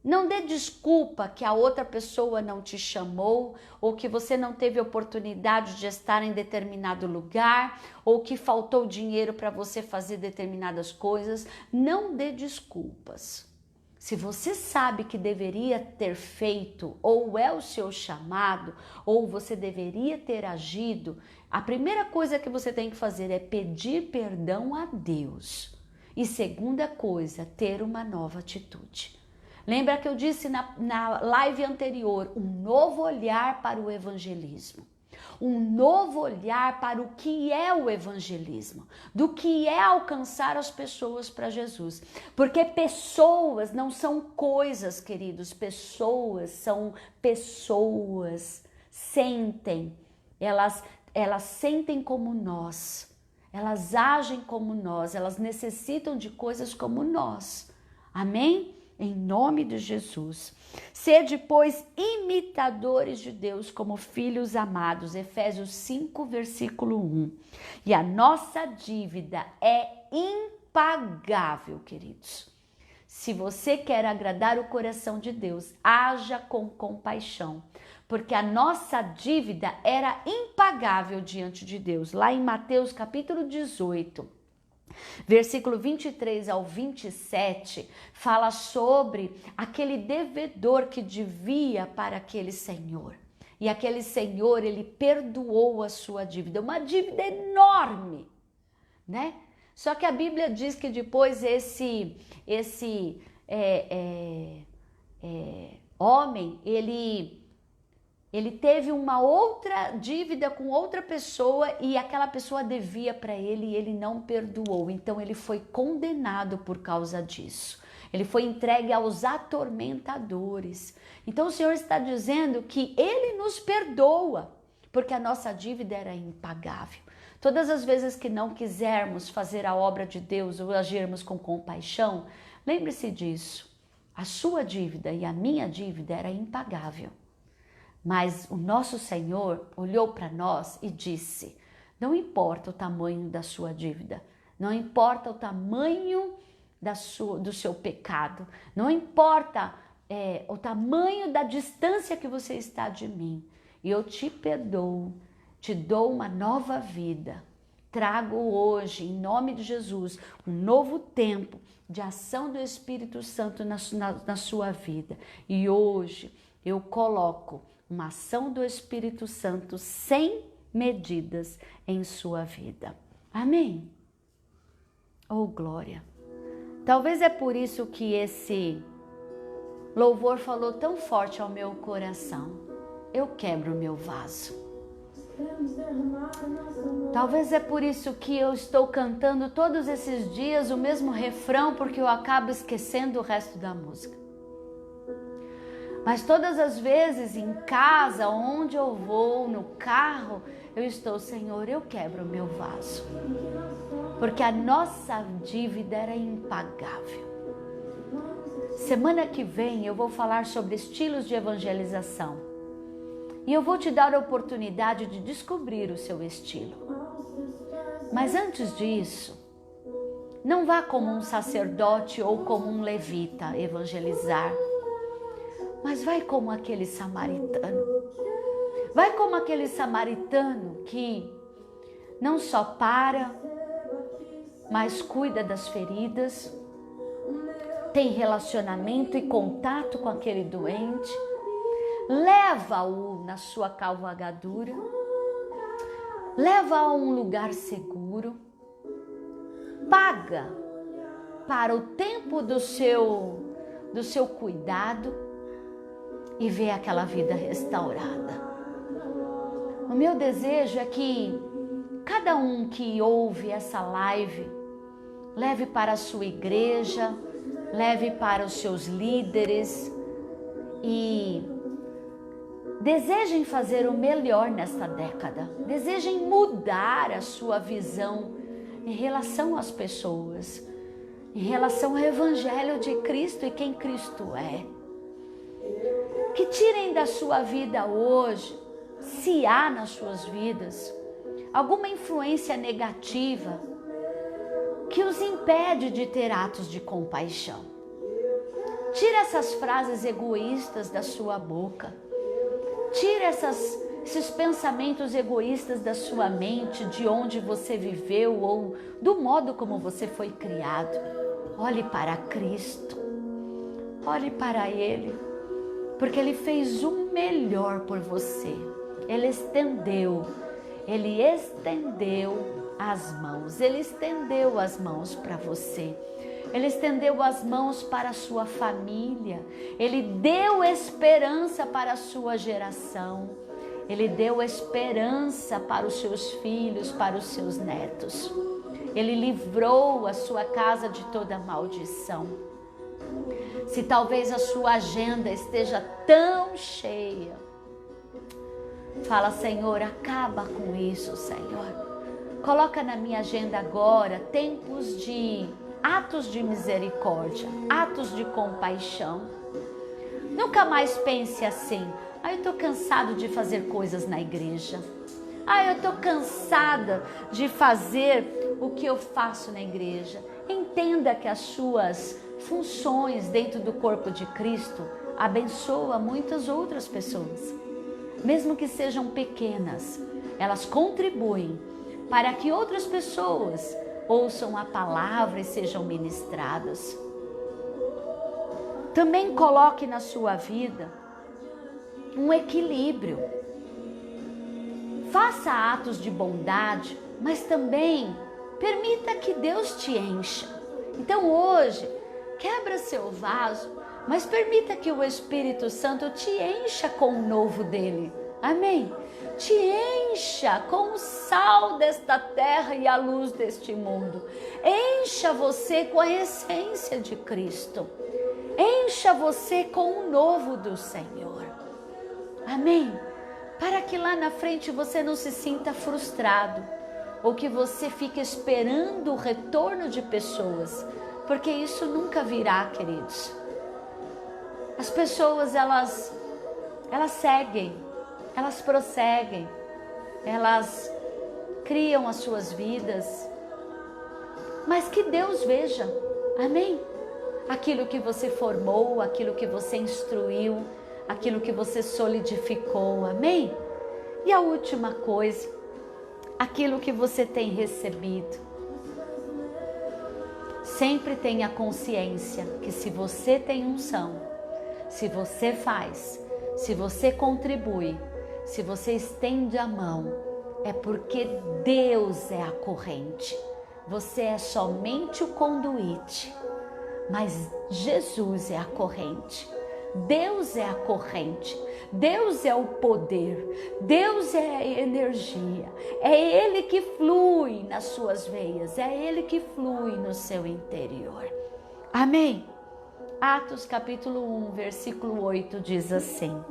Não dê desculpa que a outra pessoa não te chamou, ou que você não teve oportunidade de estar em determinado lugar, ou que faltou dinheiro para você fazer determinadas coisas. Não dê desculpas. Se você sabe que deveria ter feito, ou é o seu chamado, ou você deveria ter agido, a primeira coisa que você tem que fazer é pedir perdão a Deus. E segunda coisa, ter uma nova atitude. Lembra que eu disse na live anterior, um novo olhar para o evangelismo. Um novo olhar para o que é o evangelismo, do que é alcançar as pessoas para Jesus. Porque pessoas não são coisas, queridos, pessoas são pessoas, sentem, elas sentem como nós, elas agem como nós, elas necessitam de coisas como nós. Amém? Em nome de Jesus. Sede, pois, imitadores de Deus como filhos amados. Efésios 5, versículo 1. E a nossa dívida é impagável, queridos. Se você quer agradar o coração de Deus, haja com compaixão, porque a nossa dívida era impagável diante de Deus. Lá em Mateus capítulo 18, versículo 23 ao 27, fala sobre aquele devedor que devia para aquele senhor. E aquele senhor, ele perdoou a sua dívida, uma dívida enorme, né? Só que a Bíblia diz que depois esse homem, ele teve uma outra dívida com outra pessoa e aquela pessoa devia para ele e ele não perdoou. Então ele foi condenado por causa disso. Ele foi entregue aos atormentadores. Então o Senhor está dizendo que ele nos perdoa, porque a nossa dívida era impagável. Todas as vezes que não quisermos fazer a obra de Deus ou agirmos com compaixão, lembre-se disso. A sua dívida e a minha dívida era impagável. Mas o nosso Senhor olhou para nós e disse: não importa o tamanho da sua dívida, não importa o tamanho do seu pecado, não importa o tamanho da distância que você está de mim, e eu te perdoo, te dou uma nova vida. Trago hoje, em nome de Jesus, um novo tempo de ação do Espírito Santo na sua vida. E hoje eu coloco uma ação do Espírito Santo sem medidas em sua vida. Amém? Oh, glória! Talvez é por isso que esse louvor falou tão forte ao meu coração. Eu quebro o meu vaso. Talvez é por isso que eu estou cantando todos esses dias o mesmo refrão, porque eu acabo esquecendo o resto da música. Mas todas as vezes em casa, onde eu vou, no carro, eu estou: Senhor, eu quebro o meu vaso. Porque a nossa dívida era impagável. Semana que vem eu vou falar sobre estilos de evangelização. E eu vou te dar a oportunidade de descobrir o seu estilo. Mas antes disso, não vá como um sacerdote ou como um levita evangelizar. Mas vai como aquele samaritano. Vai como aquele samaritano que não só para, mas cuida das feridas, tem relacionamento e contato com aquele doente, leva-o na sua cavalgadura, leva a um lugar seguro, paga para o tempo do seu cuidado e vê aquela vida restaurada. O meu desejo é que cada um que ouve essa live leve para a sua igreja, leve para os seus líderes e desejem fazer o melhor nesta década. Desejem mudar a sua visão em relação às pessoas, em relação ao Evangelho de Cristo e quem Cristo é. Que tirem da sua vida hoje se há nas suas vidas alguma influência negativa que os impede de ter atos de compaixão. Tira essas frases egoístas da sua boca. Tira esses pensamentos egoístas da sua mente, de onde você viveu ou do modo como você foi criado. Olhe para Cristo. Olhe para Ele, porque Ele fez o melhor por você. Ele estendeu as mãos. Ele estendeu as mãos para você. Ele estendeu as mãos para a sua família. Ele deu esperança para a sua geração. Ele deu esperança para os seus filhos, para os seus netos. Ele livrou a sua casa de toda maldição. Se talvez a sua agenda esteja tão cheia, fala: Senhor, acaba com isso, Senhor. Coloca na minha agenda agora tempos de atos de misericórdia, atos de compaixão. Nunca mais pense assim: eu estou cansado de fazer coisas na igreja. Eu estou cansada de fazer o que eu faço na igreja. Entenda que as suas funções dentro do corpo de Cristo abençoam muitas outras pessoas. Mesmo que sejam pequenas, elas contribuem para que outras pessoas ouçam a palavra e sejam ministradas. Também coloque na sua vida um equilíbrio. Faça atos de bondade, mas também permita que Deus te encha. Então hoje, quebra seu vaso, mas permita que o Espírito Santo te encha com o novo dele. Amém? Te encha com o sal desta terra e a luz deste mundo. Encha você com a essência de Cristo. Encha você com o novo do Senhor. Amém? Para que lá na frente você não se sinta frustrado, ou que você fique esperando o retorno de pessoas, porque isso nunca virá, queridos. As pessoas, elas seguem, elas prosseguem, elas criam as suas vidas, mas que Deus veja, amém? Aquilo que você formou, aquilo que você instruiu, aquilo que você solidificou, amém? E a última coisa, aquilo que você tem recebido. Sempre tenha consciência que se você tem unção, se você faz, se você contribui, se você estende a mão, é porque Deus é a corrente. Você é somente o conduíte, mas Jesus é a corrente. Deus é a corrente, Deus é o poder, Deus é a energia, é Ele que flui nas suas veias, é Ele que flui no seu interior. Amém? Atos capítulo 1, versículo 8 diz assim: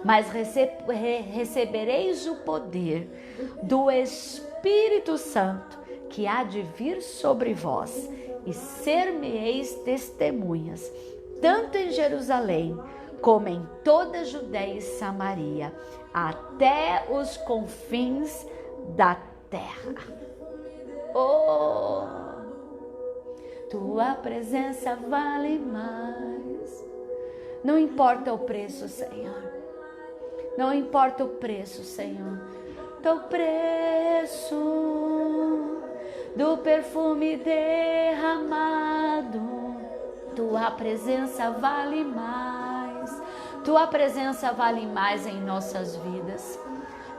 mas recebereis o poder do Espírito Santo que há de vir sobre vós, e ser-me-eis testemunhas, tanto em Jerusalém, como em toda a Judeia e Samaria, até os confins da terra. Oh, tua presença vale mais. Não importa o preço, Senhor. Não importa o preço, Senhor. Teu preço do perfume derramado. Tua presença vale mais. Tua presença vale mais em nossas vidas.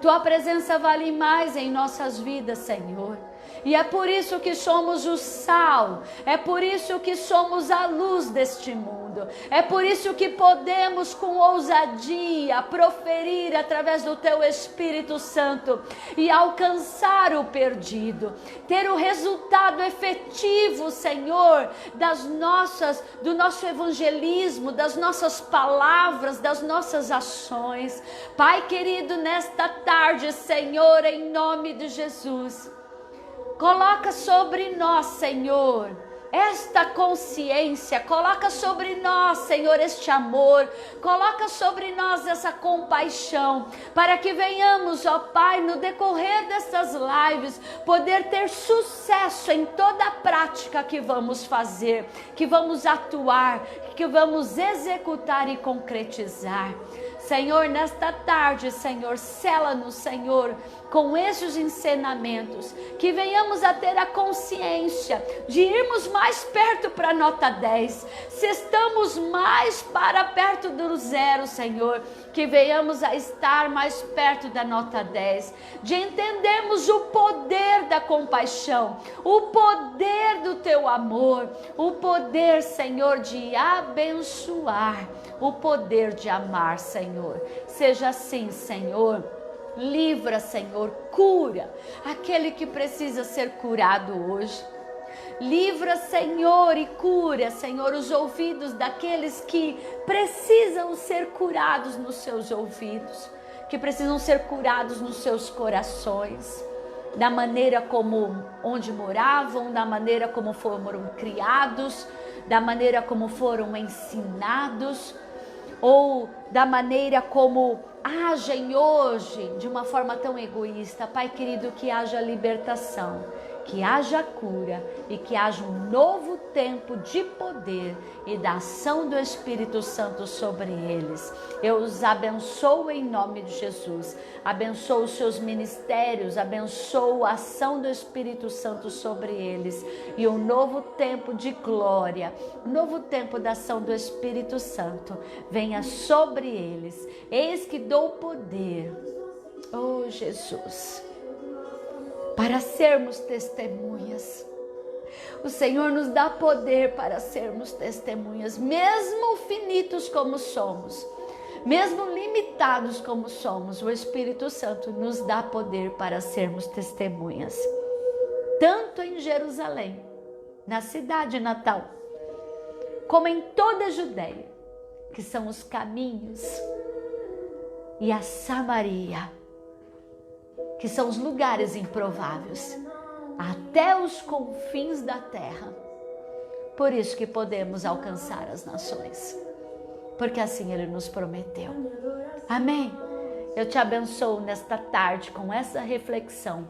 Tua presença vale mais em nossas vidas, Senhor. E é por isso que somos o sal, é por isso que somos a luz deste mundo, é por isso que podemos com ousadia proferir através do Teu Espírito Santo e alcançar o perdido, ter o resultado efetivo, Senhor, do nosso evangelismo, das nossas palavras, das nossas ações. Pai querido, nesta tarde, Senhor, em nome de Jesus, coloca sobre nós, Senhor, esta consciência, coloca sobre nós, Senhor, este amor, coloca sobre nós essa compaixão, para que venhamos, ó Pai, no decorrer destas lives, poder ter sucesso em toda a prática que vamos fazer, que vamos atuar, que vamos executar e concretizar. Senhor, nesta tarde, Senhor, sela-nos, Senhor, com esses ensinamentos, que venhamos a ter a consciência de irmos mais perto para a nota 10, se estamos mais para perto do 0, Senhor, que venhamos a estar mais perto da nota 10, de entendermos o poder da compaixão, o poder do teu amor, o poder, Senhor, de abençoar, o poder de amar, Senhor. Seja assim, Senhor. Livra, Senhor, cura aquele que precisa ser curado hoje. Livra, Senhor, e cura, Senhor, os ouvidos daqueles que precisam ser curados nos seus ouvidos, que precisam ser curados nos seus corações, da maneira como onde moravam, da maneira como foram criados, da maneira como foram ensinados, ou da maneira como agem hoje de uma forma tão egoísta. Pai querido, que haja libertação, que haja cura e que haja um novo tempo de poder e da ação do Espírito Santo sobre eles. Eu os abençoo em nome de Jesus, abençoo os seus ministérios, abençoo a ação do Espírito Santo sobre eles e um novo tempo de glória, um novo tempo da ação do Espírito Santo venha sobre eles. Eis que dou poder, oh Jesus, para sermos testemunhas. O Senhor nos dá poder para sermos testemunhas, mesmo finitos como somos, mesmo limitados como somos, o Espírito Santo nos dá poder para sermos testemunhas, tanto em Jerusalém, na cidade natal, como em toda a Judéia, que são os caminhos, e a Samaria, que são os lugares improváveis, até os confins da terra. Por isso que podemos alcançar as nações, porque assim Ele nos prometeu. Amém? Eu te abençoo nesta tarde com essa reflexão,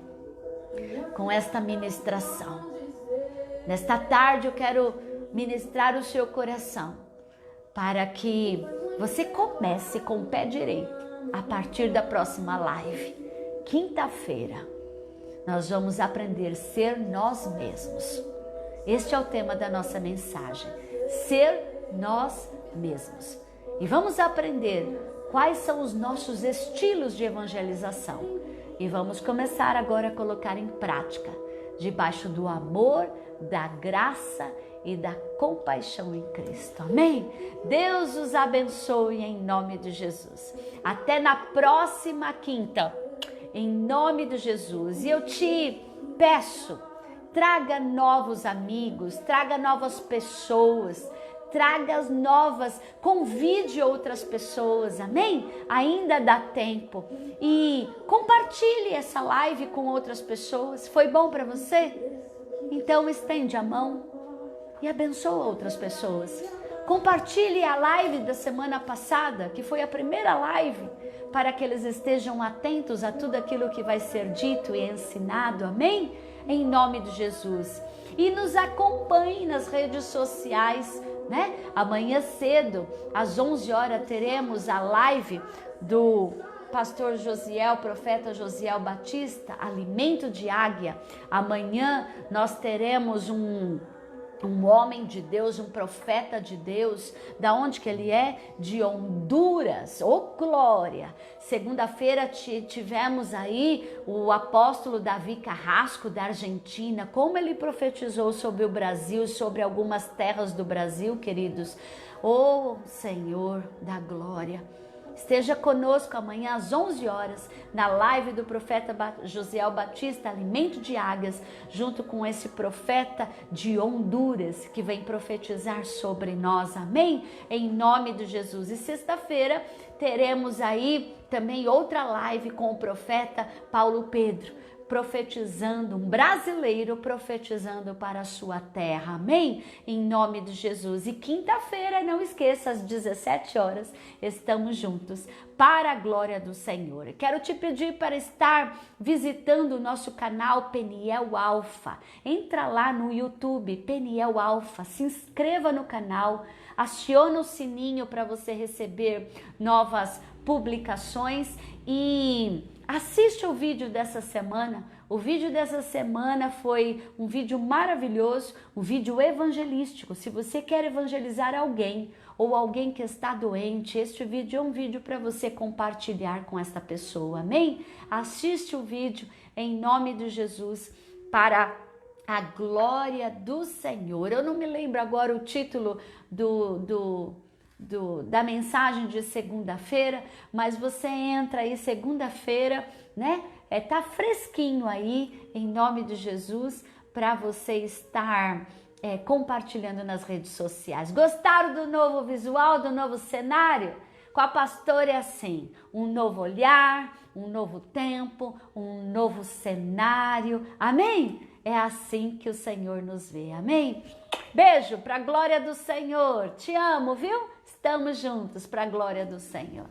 com esta ministração. Nesta tarde eu quero ministrar o seu coração, para que você comece com o pé direito a partir da próxima live. Quinta-feira, nós vamos aprender a ser nós mesmos. Este é o tema da nossa mensagem, ser nós mesmos. E vamos aprender quais são os nossos estilos de evangelização. E vamos começar agora a colocar em prática, debaixo do amor, da graça e da compaixão em Cristo. Amém? Deus os abençoe em nome de Jesus. Até na próxima quinta, em nome de Jesus. E eu te peço, traga novos amigos, traga novas pessoas, traga as novas, convide outras pessoas, amém? Ainda dá tempo. E compartilhe essa live com outras pessoas. Foi bom para você? Então estende a mão e abençoa outras pessoas. Compartilhe a live da semana passada, que foi a primeira live, para que eles estejam atentos a tudo aquilo que vai ser dito e ensinado, amém? Em nome de Jesus. E nos acompanhe nas redes sociais, né? Amanhã cedo, às 11 horas, teremos a live do pastor Josiel, profeta Josiel Batista, Alimento de Águia. Amanhã nós teremos um homem de Deus, um profeta de Deus. Da onde que ele é? De Honduras. Oh, glória! Segunda-feira tivemos aí o apóstolo Davi Carrasco, da Argentina. Como ele profetizou sobre o Brasil, sobre algumas terras do Brasil, queridos. Oh, Senhor da glória! Esteja conosco amanhã às 11 horas na live do profeta Josiel Batista, Alimento de Águias, junto com esse profeta de Honduras que vem profetizar sobre nós, amém? Em nome de Jesus. E sexta-feira teremos aí também outra live com o profeta Paulo Pedro, profetizando, um brasileiro profetizando para a sua terra, amém? Em nome de Jesus. E quinta-feira, não esqueça, às 17 horas, estamos juntos para a glória do Senhor. Quero te pedir para estar visitando o nosso canal Peniel Alfa. Entra lá no YouTube, Peniel Alfa, se inscreva no canal, aciona o sininho para você receber novas publicações e assiste o vídeo dessa semana. O vídeo dessa semana foi um vídeo maravilhoso, um vídeo evangelístico. Se você quer evangelizar alguém ou alguém que está doente, este vídeo é um vídeo para você compartilhar com esta pessoa, amém? Assiste o vídeo em nome de Jesus para a glória do Senhor. Eu não me lembro agora o título da mensagem de segunda-feira, mas você entra aí segunda-feira, né? Tá fresquinho aí, em nome de Jesus, para você estar compartilhando nas redes sociais. Gostaram do novo visual, do novo cenário? Com a pastora é assim, um novo olhar, um novo tempo, um novo cenário, amém? É assim que o Senhor nos vê, amém? Beijo para a glória do Senhor, te amo, viu? Estamos juntos para a glória do Senhor.